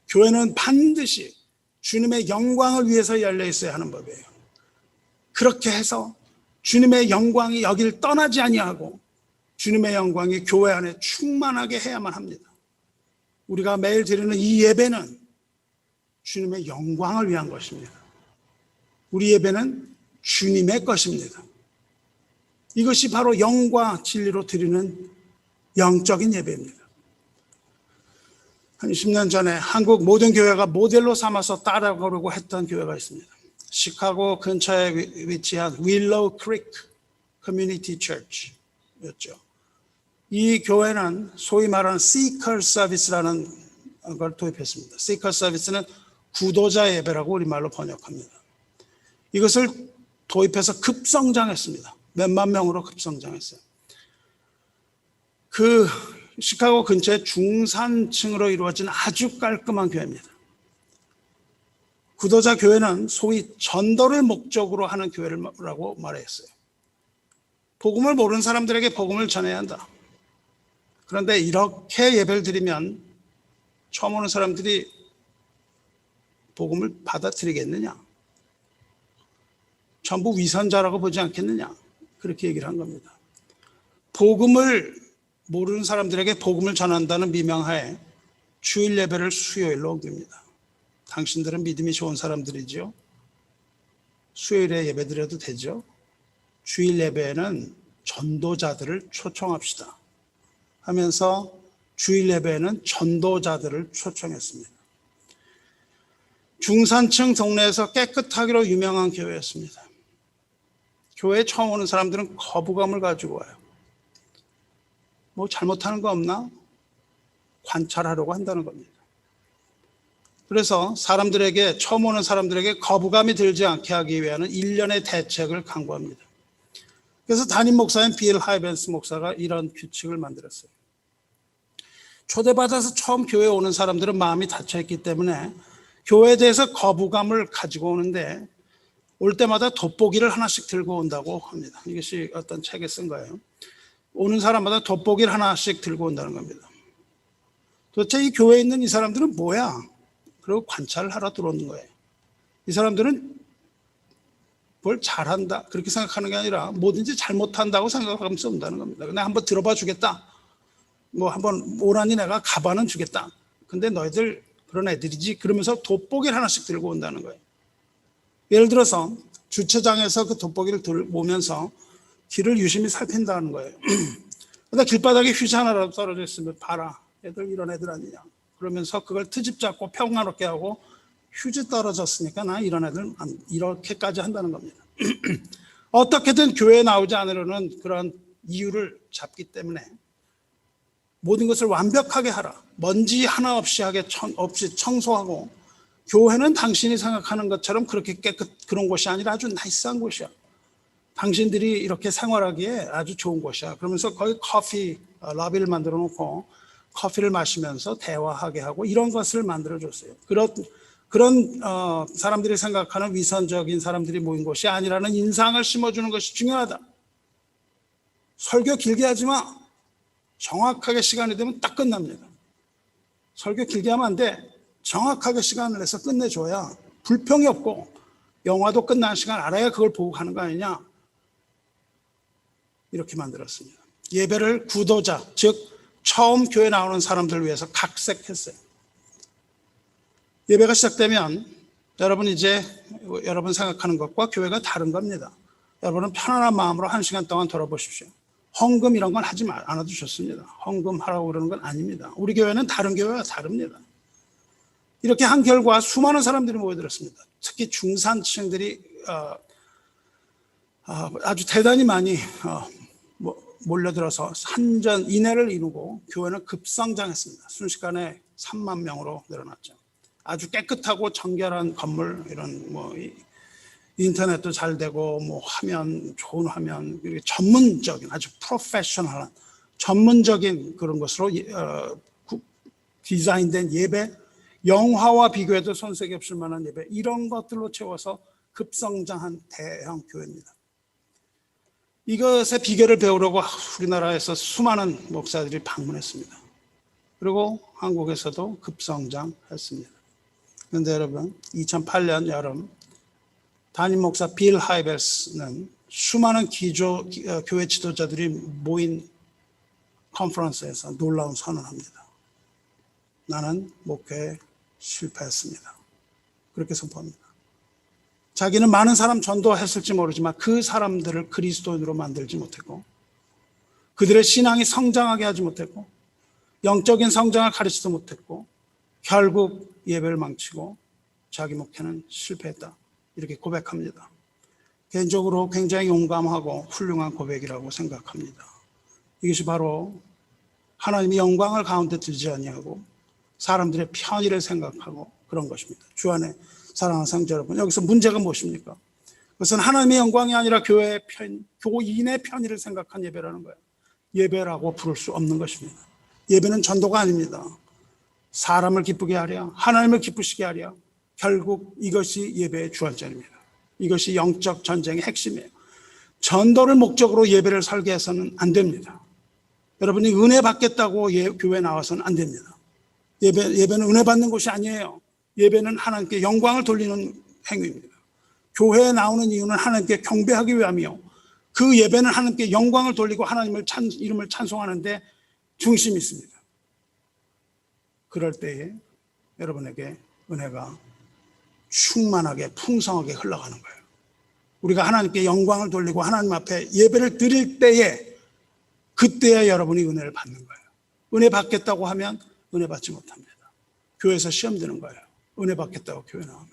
S1: 교회는 반드시 주님의 영광을 위해서 열려 있어야 하는 법이에요. 그렇게 해서 주님의 영광이 여기를 떠나지 아니하고 주님의 영광이 교회 안에 충만하게 해야만 합니다. 우리가 매일 드리는 이 예배는 주님의 영광을 위한 것입니다. 우리 예배는 주님의 것입니다. 이것이 바로 영과 진리로 드리는 영적인 예배입니다. 한 10년 전에 한국 모든 교회가 모델로 삼아서 따라가려고 했던 교회가 있습니다. 시카고 근처에 위치한 윌로우 크릭 커뮤니티 처치였죠. 이 교회는 소위 말하는 시커 서비스라는 걸 도입했습니다. 시커 서비스는 구도자 예배라고 우리말로 번역합니다. 이것을 도입해서 급성장했습니다. 몇만 명으로 급성장했어요. 그 시카고 근처의 중산층으로 이루어진 아주 깔끔한 교회입니다. 구도자 교회는 소위 전도를 목적으로 하는 교회라고 말했어요. 복음을 모르는 사람들에게 복음을 전해야 한다. 그런데 이렇게 예배를 드리면 처음 오는 사람들이 복음을 받아들이겠느냐? 전부 위선자라고 보지 않겠느냐? 그렇게 얘기를 한 겁니다. 복음을 모르는 사람들에게 복음을 전한다는 미명하에 주일 예배를 수요일로 옮깁니다. 당신들은 믿음이 좋은 사람들이죠. 수요일에 예배 드려도 되죠. 주일 예배에는 전도자들을 초청합시다 하면서 주일 예배에는 전도자들을 초청했습니다. 중산층 동네에서 깨끗하기로 유명한 교회였습니다. 교회에 처음 오는 사람들은 거부감을 가지고 와요. 뭐 잘못하는 거 없나? 관찰하려고 한다는 겁니다. 그래서 사람들에게, 처음 오는 사람들에게 거부감이 들지 않게 하기 위한 일련의 대책을 강구합니다. 그래서 담임 목사인 빌 하이벤스 목사가 이런 규칙을 만들었어요. 초대받아서 처음 교회에 오는 사람들은 마음이 닫혀있기 때문에 교회에 대해서 거부감을 가지고 오는데 올 때마다 돋보기를 하나씩 들고 온다고 합니다. 이것이 어떤 책에 쓴 거예요. 오는 사람마다 돋보기를 하나씩 들고 온다는 겁니다. 도대체 이 교회에 있는 이 사람들은 뭐야? 그리고 관찰을 하러 들어오는 거예요. 이 사람들은 뭘 잘한다 그렇게 생각하는 게 아니라 뭐든지 잘못한다고 생각하면서 온다는 겁니다. 내가 한번 들어봐 주겠다. 뭐 한번 오라니 내가 가봐는 주겠다. 근데 너희들 그런 애들이지 그러면서 돋보기를 하나씩 들고 온다는 거예요. 예를 들어서 주차장에서 그 돋보기를 들고오면서 길을 유심히 살핀다는 거예요. 그러다 길바닥에 휴지 하나라도 떨어져 있으면 봐라. 애들 이런 애들 아니냐. 그러면서 그걸 트집 잡고 평화롭게 하고 휴지 떨어졌으니까 나 이런 애들 이렇게까지 한다는 겁니다. 어떻게든 교회에 나오지 않으려는 그런 이유를 잡기 때문에 모든 것을 완벽하게 하라. 먼지 하나 없이 청소하고 교회는 당신이 생각하는 것처럼 그렇게 그런 곳이 아니라 아주 나이스한 곳이야. 당신들이 이렇게 생활하기에 아주 좋은 곳이야. 그러면서 거기 커피 러비를 만들어 놓고 커피를 마시면서 대화하게 하고 이런 것을 만들어 줬어요. 그런 사람들이 생각하는 위선적인 사람들이 모인 곳이 아니라는 인상을 심어주는 것이 중요하다. 설교 길게 하지 마. 정확하게 시간이 되면 딱 끝납니다. 설교 길게 하면 안 돼. 정확하게 시간을 내서 끝내줘야 불평이 없고 영화도 끝난 시간 알아야 그걸 보고 가는 거 아니냐. 이렇게 만들었습니다. 예배를 구도자, 즉 처음 교회 나오는 사람들을 위해서 각색했어요. 예배가 시작되면 여러분 이제 여러분 생각하는 것과 교회가 다른 겁니다. 여러분은 편안한 마음으로 1시간 동안 돌아보십시오. 헌금 이런 건 하지 않아도 좋습니다. 헌금하라고 그러는 건 아닙니다. 우리 교회는 다른 교회와 다릅니다. 이렇게 한 결과 수많은 사람들이 모여들었습니다. 특히 중산층들이 아주 대단히 많이 몰려들어서 산전 이내를 이루고 교회는 급성장했습니다. 순식간에 3만 명으로 늘어났죠. 아주 깨끗하고 정결한 건물, 이런 인터넷도 잘 되고 화면, 좋은 화면, 전문적인 아주 프로페셔널한 전문적인 그런 것으로 디자인된 예배, 영화와 비교해도 손색이 없을 만한 예배, 이런 것들로 채워서 급성장한 대형 교회입니다. 이것의 비결을 배우려고 우리나라에서 수많은 목사들이 방문했습니다. 그리고 한국에서도 급성장했습니다. 그런데 여러분, 2008년 여름 담임 목사 빌 하이벨스는 수많은 교회 지도자들이 모인 컨퍼런스에서 놀라운 선언을 합니다. 나는 목회에 실패했습니다. 그렇게 선포합니다. 자기는 많은 사람 전도했을지 모르지만 그 사람들을 그리스도인으로 만들지 못했고, 그들의 신앙이 성장하게 하지 못했고, 영적인 성장을 가르치지도 못했고, 결국 예배를 망치고 자기 목회는 실패했다. 이렇게 고백합니다. 개인적으로 굉장히 용감하고 훌륭한 고백이라고 생각합니다. 이것이 바로 하나님의 영광을 가운데 들지 아니하고 사람들의 편의를 생각하고 그런 것입니다. 주 안에 사랑하는 성도 여러분, 여기서 문제가 무엇입니까? 그것은 하나님의 영광이 아니라 교인의 편의를 생각한 예배라는 거예요. 예배라고 부를 수 없는 것입니다. 예배는 전도가 아닙니다. 사람을 기쁘게 하랴, 하나님을 기쁘시게 하랴, 결국 이것이 예배의 주안점입니다. 이것이 영적 전쟁의 핵심이에요. 전도를 목적으로 예배를 설계해서는 안 됩니다. 여러분이 은혜 받겠다고 교회에 나와서는 안 됩니다. 예배는 은혜 받는 곳이 아니에요. 예배는 하나님께 영광을 돌리는 행위입니다. 교회에 나오는 이유는 하나님께 경배하기 위함이요, 그 예배는 하나님께 영광을 돌리고 하나님의 이름을 찬송하는 데 중심이 있습니다. 그럴 때에 여러분에게 은혜가 충만하게 풍성하게 흘러가는 거예요. 우리가 하나님께 영광을 돌리고 하나님 앞에 예배를 드릴 때에, 그때야 여러분이 은혜를 받는 거예요. 은혜 받겠다고 하면 은혜 받지 못합니다. 교회에서 시험 드는 거예요. 은혜 받겠다고 교회 나오면.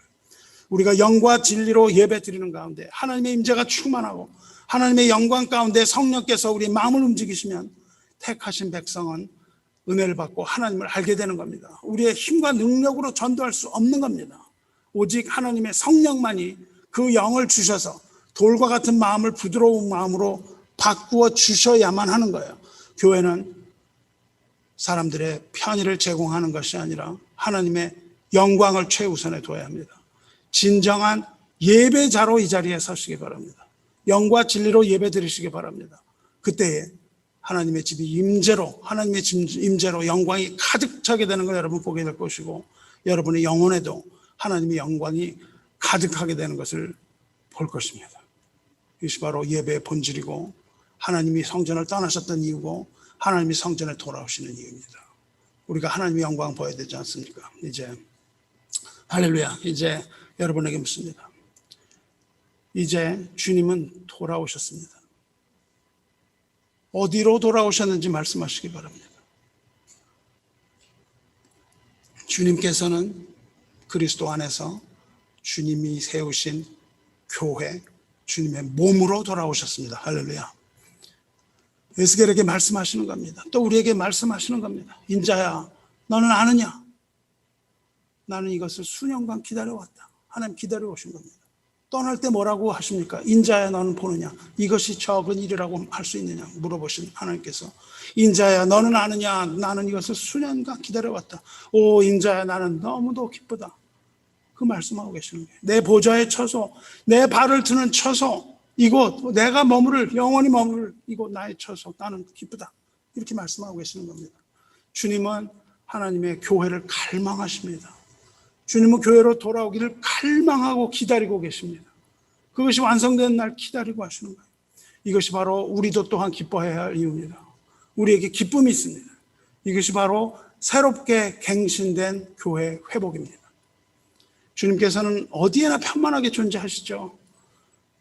S1: 우리가 영과 진리로 예배 드리는 가운데 하나님의 임재가 충만하고 하나님의 영광 가운데 성령께서 우리 마음을 움직이시면 택하신 백성은 은혜를 받고 하나님을 알게 되는 겁니다. 우리의 힘과 능력으로 전도할 수 없는 겁니다. 오직 하나님의 성령만이 그 영을 주셔서 돌과 같은 마음을 부드러운 마음으로 바꾸어 주셔야만 하는 거예요. 교회는 사람들의 편의를 제공하는 것이 아니라 하나님의 영광을 최우선에 둬야 합니다. 진정한 예배자로 이 자리에 서시기 바랍니다. 영과 진리로 예배 드리시기 바랍니다. 그때에 하나님의 집이 임재로, 하나님의 임재로 영광이 가득 차게 되는 걸 여러분 보게 될 것이고, 여러분의 영혼에도 하나님의 영광이 가득하게 되는 것을 볼 것입니다. 이것이 바로 예배의 본질이고 하나님이 성전을 떠나셨던 이유고 하나님이 성전에 돌아오시는 이유입니다. 우리가 하나님의 영광 보여야 되지 않습니까? 이제 할렐루야, 이제 여러분에게 묻습니다. 이제 주님은 돌아오셨습니다. 어디로 돌아오셨는지 말씀하시기 바랍니다. 주님께서는 그리스도 안에서 주님이 세우신 교회, 주님의 몸으로 돌아오셨습니다. 할렐루야. 에스겔에게 말씀하시는 겁니다. 또 우리에게 말씀하시는 겁니다. 인자야, 너는 아느냐? 나는 이것을 수년간 기다려왔다. 하나님 기다려 오신 겁니다. 떠날 때 뭐라고 하십니까? 인자야 너는 보느냐? 이것이 적은 일이라고 할 수 있느냐? 물어보신 하나님께서, 인자야 너는 아느냐? 나는 이것을 수년간 기다려왔다. 오 인자야 나는 너무도 기쁘다. 그 말씀하고 계시는 거예요. 내 보좌의 처소, 내 발을 드는 처소, 이곳 내가 영원히 머무를 이곳 나의 처소, 나는 기쁘다. 이렇게 말씀하고 계시는 겁니다. 주님은 하나님의 교회를 갈망하십니다. 주님은 교회로 돌아오기를 갈망하고 기다리고 계십니다. 그것이 완성된 날 기다리고 하시는 거예요. 이것이 바로 우리도 또한 기뻐해야 할 이유입니다. 우리에게 기쁨이 있습니다. 이것이 바로 새롭게 갱신된 교회 회복입니다. 주님께서는 어디에나 편만하게 존재하시죠.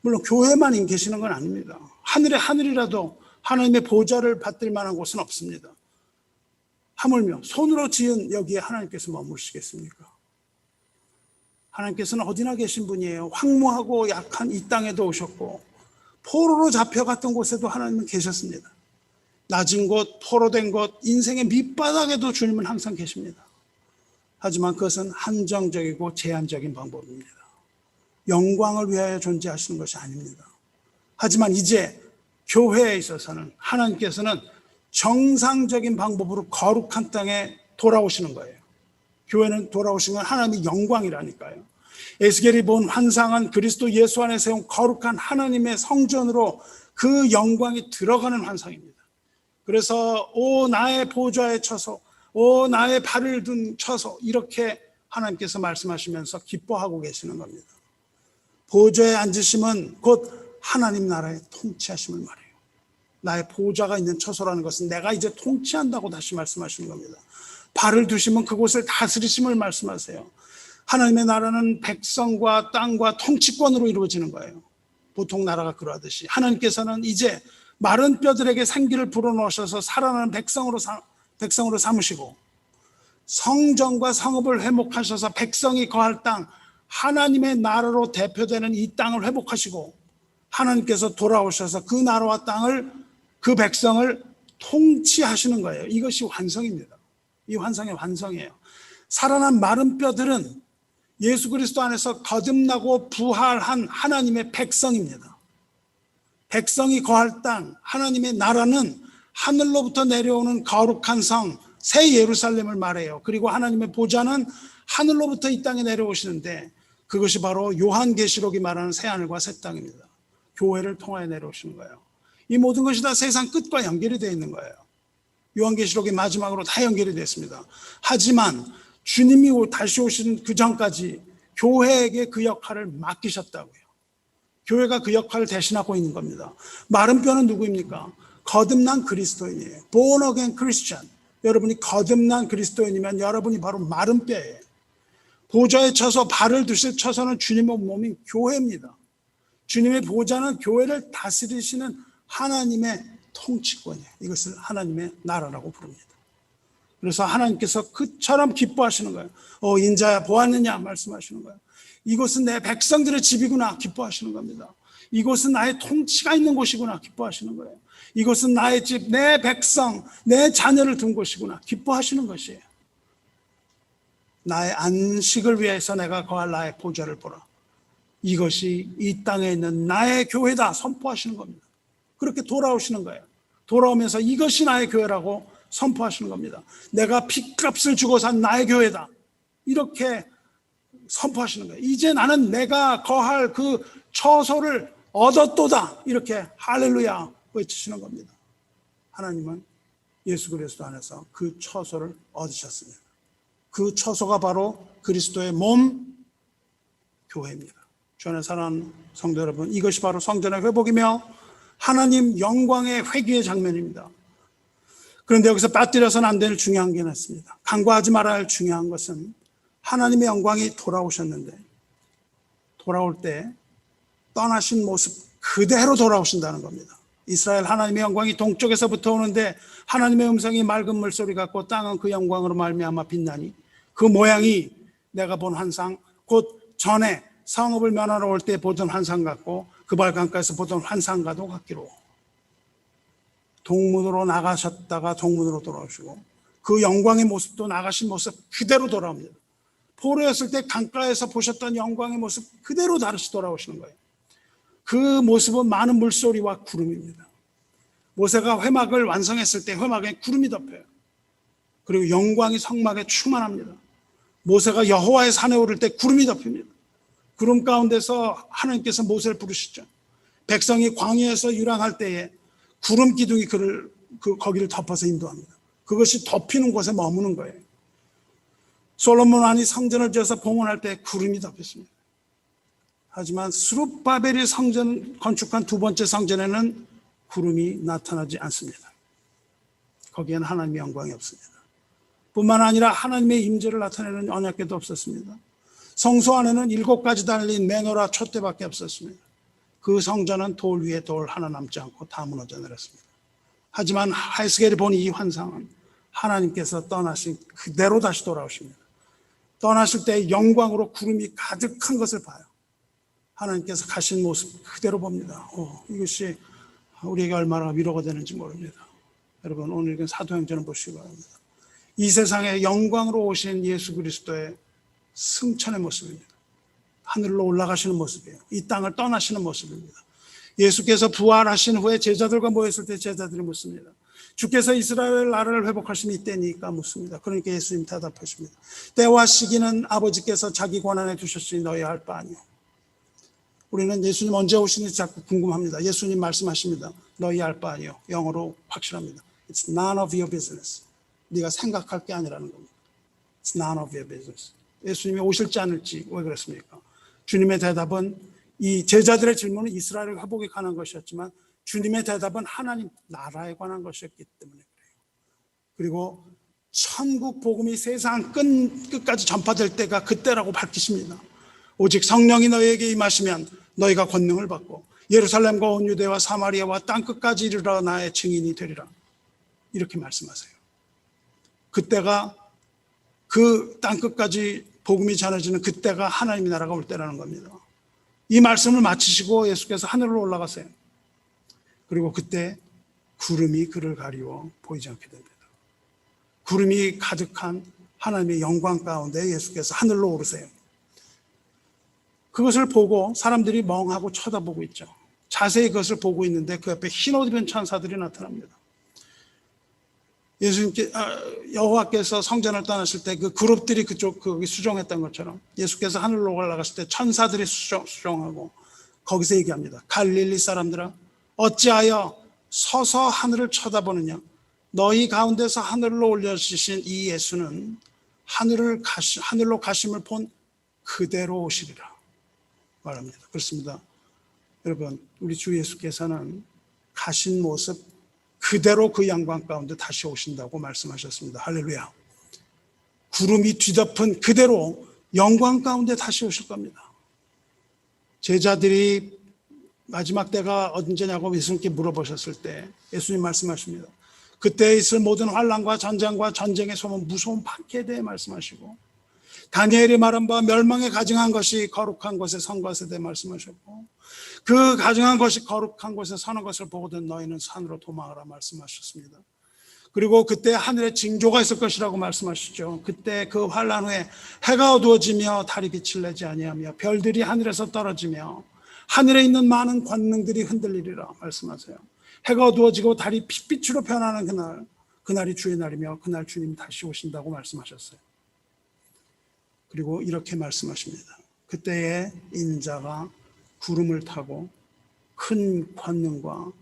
S1: 물론 교회만 계시는 건 아닙니다. 하늘의 하늘이라도 하나님의 보좌를 받들 만한 곳은 없습니다. 하물며 손으로 지은 여기에 하나님께서 머무르시겠습니까? 하나님께서는 어디나 계신 분이에요. 황무하고 약한 이 땅에도 오셨고 포로로 잡혀갔던 곳에도 하나님은 계셨습니다. 낮은 곳, 포로된 곳, 인생의 밑바닥에도 주님은 항상 계십니다. 하지만 그것은 한정적이고 제한적인 방법입니다. 영광을 위하여 존재하시는 것이 아닙니다. 하지만 이제 교회에 있어서는 하나님께서는 정상적인 방법으로 거룩한 땅에 돌아오시는 거예요. 교회는 돌아오신 건 하나님의 영광이라니까요. 에스겔이 본 환상은 그리스도 예수 안에 세운 거룩한 하나님의 성전으로 그 영광이 들어가는 환상입니다. 그래서 오 나의 보좌에 쳐서, 오 나의 발을 둔 쳐서, 이렇게 하나님께서 말씀하시면서 기뻐하고 계시는 겁니다. 보좌에 앉으심은 곧 하나님 나라의 통치하심을 말해요. 나의 보좌가 있는 처소라는 것은 내가 이제 통치한다고 다시 말씀하시는 겁니다. 발을 두시면 그곳을 다스리심을 말씀하세요. 하나님의 나라는 백성과 땅과 통치권으로 이루어지는 거예요. 보통 나라가 그러하듯이 하나님께서는 이제 마른 뼈들에게 생기를 불어넣으셔서 살아나는 백성으로 삼으시고, 성전과 성읍을 회복하셔서 백성이 거할 땅, 하나님의 나라로 대표되는 이 땅을 회복하시고, 하나님께서 돌아오셔서 그 나라와 땅을, 그 백성을 통치하시는 거예요. 이것이 완성입니다. 이 환상의 완성이에요. 살아난 마른 뼈들은 예수 그리스도 안에서 거듭나고 부활한 하나님의 백성입니다. 백성이 거할 땅, 하나님의 나라는 하늘로부터 내려오는 거룩한 성, 새 예루살렘을 말해요. 그리고 하나님의 보좌는 하늘로부터 이 땅에 내려오시는데, 그것이 바로 요한계시록이 말하는 새 하늘과 새 땅입니다. 교회를 통하여 내려오시는 거예요. 이 모든 것이 다 세상 끝과 연결이 되어 있는 거예요. 요한계시록의 마지막으로 다 연결이 됐습니다. 하지만 주님이 다시 오시는 그 전까지 교회에게 그 역할을 맡기셨다고요. 교회가 그 역할을 대신하고 있는 겁니다. 마른 뼈는 누구입니까? 거듭난 그리스도인이에요. Born again Christian. 여러분이 거듭난 그리스도인이면 여러분이 바로 마른 뼈예요. 보좌에 쳐서 발을 두실 처소는 주님의 몸인 교회입니다. 주님의 보좌는 교회를 다스리시는 하나님의 통치권이에요. 이것을 하나님의 나라라고 부릅니다. 그래서 하나님께서 그처럼 기뻐하시는 거예요. 인자야 보았느냐 말씀하시는 거예요. 이곳은 내 백성들의 집이구나 기뻐하시는 겁니다. 이곳은 나의 통치가 있는 곳이구나 기뻐하시는 거예요. 이곳은 나의 집, 내 백성, 내 자녀를 둔 곳이구나 기뻐하시는 것이에요. 나의 안식을 위해서 내가 거할 나의 보좌를 보라. 이것이 이 땅에 있는 나의 교회다 선포하시는 겁니다. 그렇게 돌아오시는 거예요. 돌아오면서 이것이 나의 교회라고 선포하시는 겁니다. 내가 핏값을 주고 산 나의 교회다. 이렇게 선포하시는 거예요. 이제 나는 내가 거할 그 처소를 얻었도다. 이렇게 할렐루야 외치시는 겁니다. 하나님은 예수 그리스도 안에서 그 처소를 얻으셨습니다. 그 처소가 바로 그리스도의 몸 교회입니다. 주 안에 사랑하는 성도 여러분, 이것이 바로 성전의 회복이며 하나님 영광의 회귀의 장면입니다. 그런데 여기서 빠뜨려서는 안 될 중요한 게 있습니다. 간과하지 말아야 할 중요한 것은 하나님의 영광이 돌아오셨는데, 돌아올 때 떠나신 모습 그대로 돌아오신다는 겁니다. 이스라엘 하나님의 영광이 동쪽에서부터 오는데 하나님의 음성이 맑은 물소리 같고 땅은 그 영광으로 말미암아 빛나니 그 모양이 내가 본 환상, 곧 전에 성읍을 면하러 올 때 보던 환상 같고 그발 강가에서 보던 환상과도 같기로, 동문으로 나가셨다가 동문으로 돌아오시고 그 영광의 모습도 나가신 모습 그대로 돌아옵니다. 포로였을 때 강가에서 보셨던 영광의 모습 그대로 다시 돌아오시는 거예요. 그 모습은 많은 물소리와 구름입니다. 모세가 회막을 완성했을 때 회막에 구름이 덮여요. 그리고 영광이 성막에 충만합니다. 모세가 여호와의 산에 오를 때 구름이 덮입니다. 구름 가운데서 하나님께서 모세를 부르시죠. 백성이 광야에서 유랑할 때에 구름 기둥이 거기를 덮어서 인도합니다. 그것이 덮이는 곳에 머무는 거예요. 솔로몬 왕이 성전을 지어서 봉헌할 때 구름이 덮였습니다. 하지만 스룹바벨이 성전 건축한 두 번째 성전에는 구름이 나타나지 않습니다. 거기에는 하나님의 영광이 없습니다. 뿐만 아니라 하나님의 임재를 나타내는 언약궤도 없었습니다. 성소 안에는 7가지 달린 메노라 촛대밖에 없었습니다. 그 성전은 돌 위에 돌 하나 남지 않고 다 무너져 내렸습니다. 하지만 하이스겔이 본 이 환상은 하나님께서 떠나신 그대로 다시 돌아오십니다. 떠나실 때 영광으로 구름이 가득한 것을 봐요. 하나님께서 가신 모습 그대로 봅니다. 이것이 우리에게 얼마나 위로가 되는지 모릅니다. 여러분, 오늘 읽은 사도행전을 보시기 바랍니다. 이 세상에 영광으로 오신 예수 그리스도의 승천의 모습입니다. 하늘로 올라가시는 모습이에요. 이 땅을 떠나시는 모습입니다. 예수께서 부활하신 후에 제자들과 모였을 때 제자들이 묻습니다. 주께서 이스라엘 나라를 회복하심이 이때니까 묻습니다. 그러니까 예수님 대답하십니다. 때와 시기는 아버지께서 자기 권한에 두셨으니 너희 알 바 아니오. 우리는 예수님 언제 오시는지 자꾸 궁금합니다. 예수님 말씀하십니다. 너희 알 바 아니오. 영어로 확실합니다. It's none of your business. 네가 생각할 게 아니라는 겁니다. It's none of your business. 예수님이 오실지 않을지 왜 그렇습니까? 주님의 대답은, 이 제자들의 질문은 이스라엘 회복에 관한 것이었지만 주님의 대답은 하나님 나라에 관한 것이었기 때문에 그래요. 그리고 천국 복음이 세상 끝까지 전파될 때가 그때라고 밝히십니다. 오직 성령이 너희에게 임하시면 너희가 권능을 받고 예루살렘과 온 유대와 사마리아와 땅끝까지 이르러 나의 증인이 되리라. 이렇게 말씀하세요. 그때가, 그 땅끝까지 복음이 전해지는 그때가 하나님의 나라가 올 때라는 겁니다. 이 말씀을 마치시고 예수께서 하늘로 올라가세요. 그리고 그때 구름이 그를 가리워 보이지 않게 됩니다. 구름이 가득한 하나님의 영광 가운데 예수께서 하늘로 오르세요. 그것을 보고 사람들이 멍하고 쳐다보고 있죠. 자세히 그것을 보고 있는데 그 옆에 흰 옷 입은 천사들이 나타납니다. 여호와께서 성전을 떠나실 때 그 그룹들이 거기 수종했던 것처럼 예수께서 하늘로 올라갔을 때 천사들이 수종하고 거기서 얘기합니다. 갈릴리 사람들아, 어찌하여 서서 하늘을 쳐다보느냐? 너희 가운데서 하늘로 올려주신 이 예수는 하늘로 가심을 본 그대로 오시리라 말합니다. 그렇습니다. 여러분, 우리 주 예수께서는 가신 모습 그대로 그 영광 가운데 다시 오신다고 말씀하셨습니다. 할렐루야. 구름이 뒤덮은 그대로 영광 가운데 다시 오실 겁니다. 제자들이 마지막 때가 언제냐고 예수님께 물어보셨을 때 예수님 말씀하십니다. 그때 있을 모든 환난과 전쟁과 전쟁의 소문, 무서운 박해에 대해 말씀하시고, 다니엘이 말한 바 멸망에 가증한 것이 거룩한 곳에 선 것에 대해 말씀하셨고, 그 가증한 것이 거룩한 곳에 서는 것을 보거든 너희는 산으로 도망하라 말씀하셨습니다. 그리고 그때 하늘에 징조가 있을 것이라고 말씀하시죠. 그때 그 환난 후에 해가 어두워지며 달이 빛을 내지 아니하며 별들이 하늘에서 떨어지며 하늘에 있는 많은 권능들이 흔들리리라 말씀하세요. 해가 어두워지고 달이 핏빛으로 변하는 그날이 주의 날이며 그날 주님 다시 오신다고 말씀하셨어요. 그리고 이렇게 말씀하십니다. 그때에 인자가 구름을 타고 큰 권능과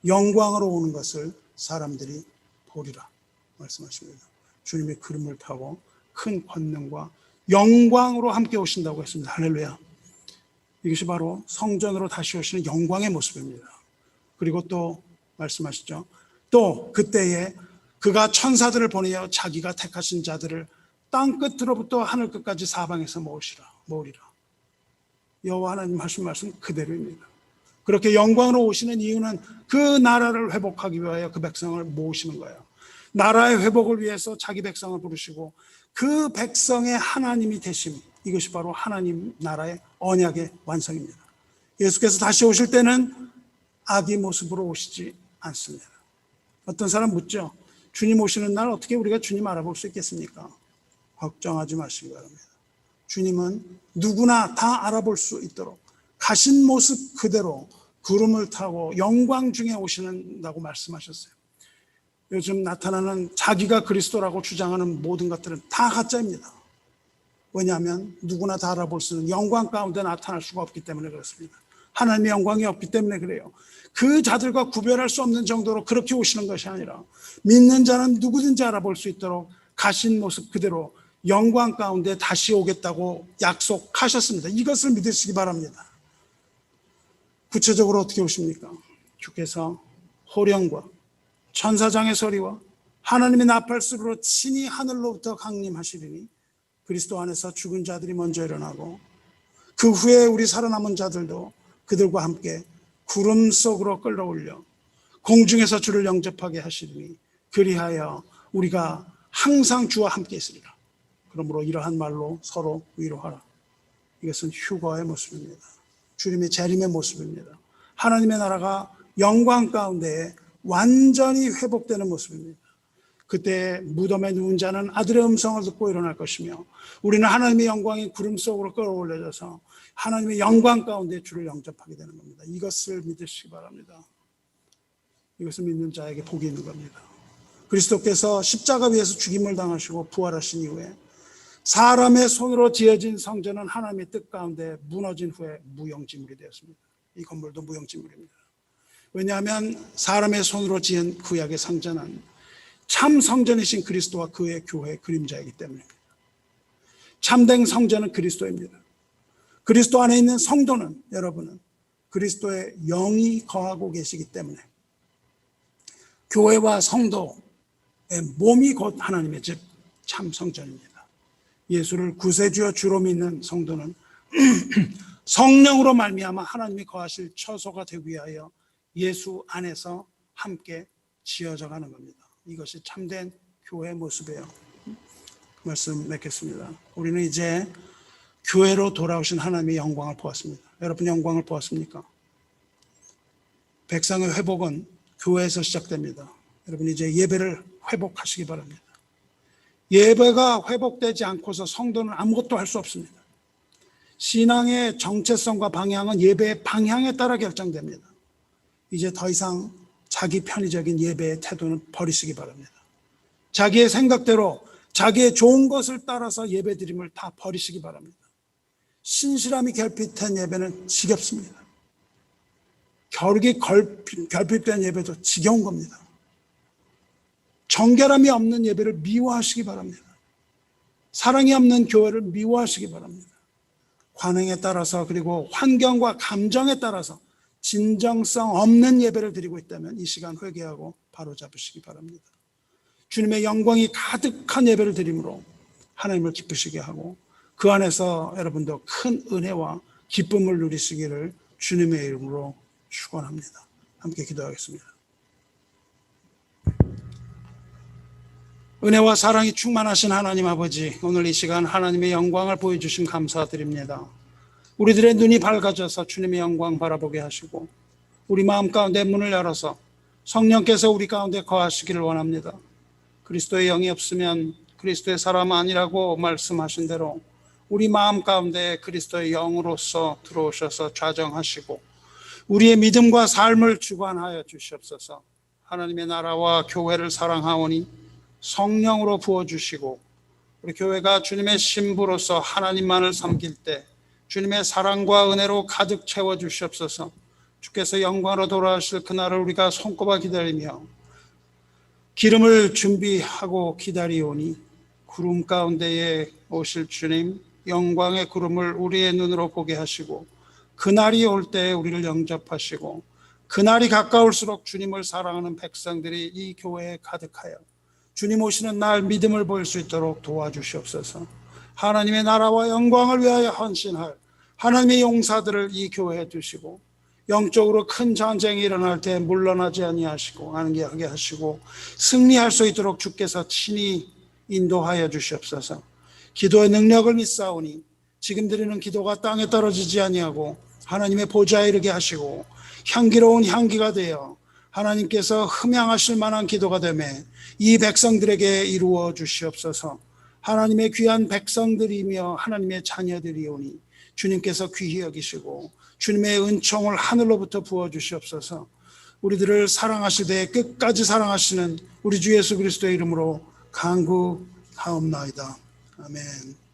S1: 영광으로 오는 것을 사람들이 보리라 말씀하십니다. 주님의 구름을 타고 큰 권능과 영광으로 함께 오신다고 했습니다. 할렐루야. 이것이 바로 성전으로 다시 오시는 영광의 모습입니다. 그리고 또 말씀하시죠. 또 그때에 그가 천사들을 보내어 자기가 택하신 자들을 땅 끝으로부터 하늘 끝까지 사방에서 모으리라. 여호와 하나님 하신 말씀 그대로입니다. 그렇게 영광으로 오시는 이유는 그 나라를 회복하기 위하여 그 백성을 모으시는 거예요. 나라의 회복을 위해서 자기 백성을 부르시고 그 백성의 하나님이 되심, 이것이 바로 하나님 나라의 언약의 완성입니다. 예수께서 다시 오실 때는 아기 모습으로 오시지 않습니다. 어떤 사람 묻죠. 주님 오시는 날 어떻게 우리가 주님 알아볼 수 있겠습니까? 걱정하지 마시기 바랍니다. 주님은 누구나 다 알아볼 수 있도록 가신 모습 그대로 구름을 타고 영광 중에 오시는다고 말씀하셨어요. 요즘 나타나는 자기가 그리스도라고 주장하는 모든 것들은 다 가짜입니다. 왜냐하면 누구나 다 알아볼 수 있는 영광 가운데 나타날 수가 없기 때문에 그렇습니다. 하나님의 영광이 없기 때문에 그래요. 그 자들과 구별할 수 없는 정도로 그렇게 오시는 것이 아니라 믿는 자는 누구든지 알아볼 수 있도록 가신 모습 그대로 영광 가운데 다시 오겠다고 약속하셨습니다. 이것을 믿으시기 바랍니다. 구체적으로 어떻게 오십니까? 주께서 호령과 천사장의 소리와 하나님의 나팔소리로 친히 하늘로부터 강림하시리니 그리스도 안에서 죽은 자들이 먼저 일어나고 그 후에 우리 살아남은 자들도 그들과 함께 구름 속으로 끌어올려 공중에서 주를 영접하게 하시리니 그리하여 우리가 항상 주와 함께 있으리라. 그러므로 이러한 말로 서로 위로하라. 이것은 휴거의 모습입니다. 주님의 재림의 모습입니다. 하나님의 나라가 영광 가운데 완전히 회복되는 모습입니다. 그때 무덤에 누운 자는 아들의 음성을 듣고 일어날 것이며 우리는 하나님의 영광이 구름 속으로 끌어올려져서 하나님의 영광 가운데 주를 영접하게 되는 겁니다. 이것을 믿으시기 바랍니다. 이것을 믿는 자에게 복이 있는 겁니다. 그리스도께서 십자가 위에서 죽임을 당하시고 부활하신 이후에 사람의 손으로 지어진 성전은 하나님의 뜻 가운데 무너진 후에 무용지물이 되었습니다. 이 건물도 무용지물입니다. 왜냐하면 사람의 손으로 지은 구약의 성전은 참 성전이신 그리스도와 그의 교회의 그림자이기 때문입니다. 참된 성전은 그리스도입니다. 그리스도 안에 있는 성도는 여러분은 그리스도의 영이 거하고 계시기 때문에 교회와 성도의 몸이 곧 하나님의 집 참 성전입니다. 예수를 구세주여 주로 믿는 성도는 성령으로 말미암아 하나님이 거하실 처소가 되기 위하여 예수 안에서 함께 지어져 가는 겁니다. 이것이 참된 교회의 모습이에요. 말씀 맺겠습니다. 우리는 이제 교회로 돌아오신 하나님의 영광을 보았습니다. 여러분 영광을 보았습니까? 백성의 회복은 교회에서 시작됩니다. 여러분 이제 예배를 회복하시기 바랍니다. 예배가 회복되지 않고서 성도는 아무것도 할 수 없습니다. 신앙의 정체성과 방향은 예배의 방향에 따라 결정됩니다. 이제 더 이상 자기 편의적인 예배의 태도는 버리시기 바랍니다. 자기의 생각대로 자기의 좋은 것을 따라서 예배 드림을 다 버리시기 바랍니다. 신실함이 결핍된 예배는 지겹습니다. 겨루기 결핍된 예배도 지겨운 겁니다. 정결함이 없는 예배를 미워하시기 바랍니다. 사랑이 없는 교회를 미워하시기 바랍니다. 관행에 따라서 그리고 환경과 감정에 따라서 진정성 없는 예배를 드리고 있다면 이 시간 회개하고 바로 잡으시기 바랍니다. 주님의 영광이 가득한 예배를 드림으로 하나님을 기쁘시게 하고 그 안에서 여러분도 큰 은혜와 기쁨을 누리시기를 주님의 이름으로 축원합니다. 함께 기도하겠습니다. 은혜와 사랑이 충만하신 하나님 아버지, 오늘 이 시간 하나님의 영광을 보여주심 감사드립니다. 우리들의 눈이 밝아져서 주님의 영광 바라보게 하시고 우리 마음 가운데 문을 열어서 성령께서 우리 가운데 거하시기를 원합니다. 그리스도의 영이 없으면 그리스도의 사람 아니라고 말씀하신 대로 우리 마음 가운데 그리스도의 영으로서 들어오셔서 좌정하시고 우리의 믿음과 삶을 주관하여 주시옵소서. 하나님의 나라와 교회를 사랑하오니 성령으로 부어주시고 우리 교회가 주님의 신부로서 하나님만을 섬길 때 주님의 사랑과 은혜로 가득 채워주시옵소서. 주께서 영광으로 돌아오실 그날을 우리가 손꼽아 기다리며 기름을 준비하고 기다리오니 구름 가운데에 오실 주님 영광의 구름을 우리의 눈으로 보게 하시고 그날이 올 때 우리를 영접하시고 그날이 가까울수록 주님을 사랑하는 백성들이 이 교회에 가득하여 주님 오시는 날 믿음을 보일 수 있도록 도와주시옵소서. 하나님의 나라와 영광을 위하여 헌신할 하나님의 용사들을 이 교회에 두시고 영적으로 큰 전쟁이 일어날 때 물러나지 아니하시고 안개하게 하시고 승리할 수 있도록 주께서 친히 인도하여 주시옵소서. 기도의 능력을 믿사오니 지금 드리는 기도가 땅에 떨어지지 아니하고 하나님의 보좌에 이르게 하시고 향기로운 향기가 되어 하나님께서 흠양하실 만한 기도가 되매 이 백성들에게 이루어 주시옵소서. 하나님의 귀한 백성들이며 하나님의 자녀들이오니 주님께서 귀히 여기시고 주님의 은총을 하늘로부터 부어주시옵소서. 우리들을 사랑하시되 끝까지 사랑하시는 우리 주 예수 그리스도의 이름으로 간구하옵나이다. 아멘.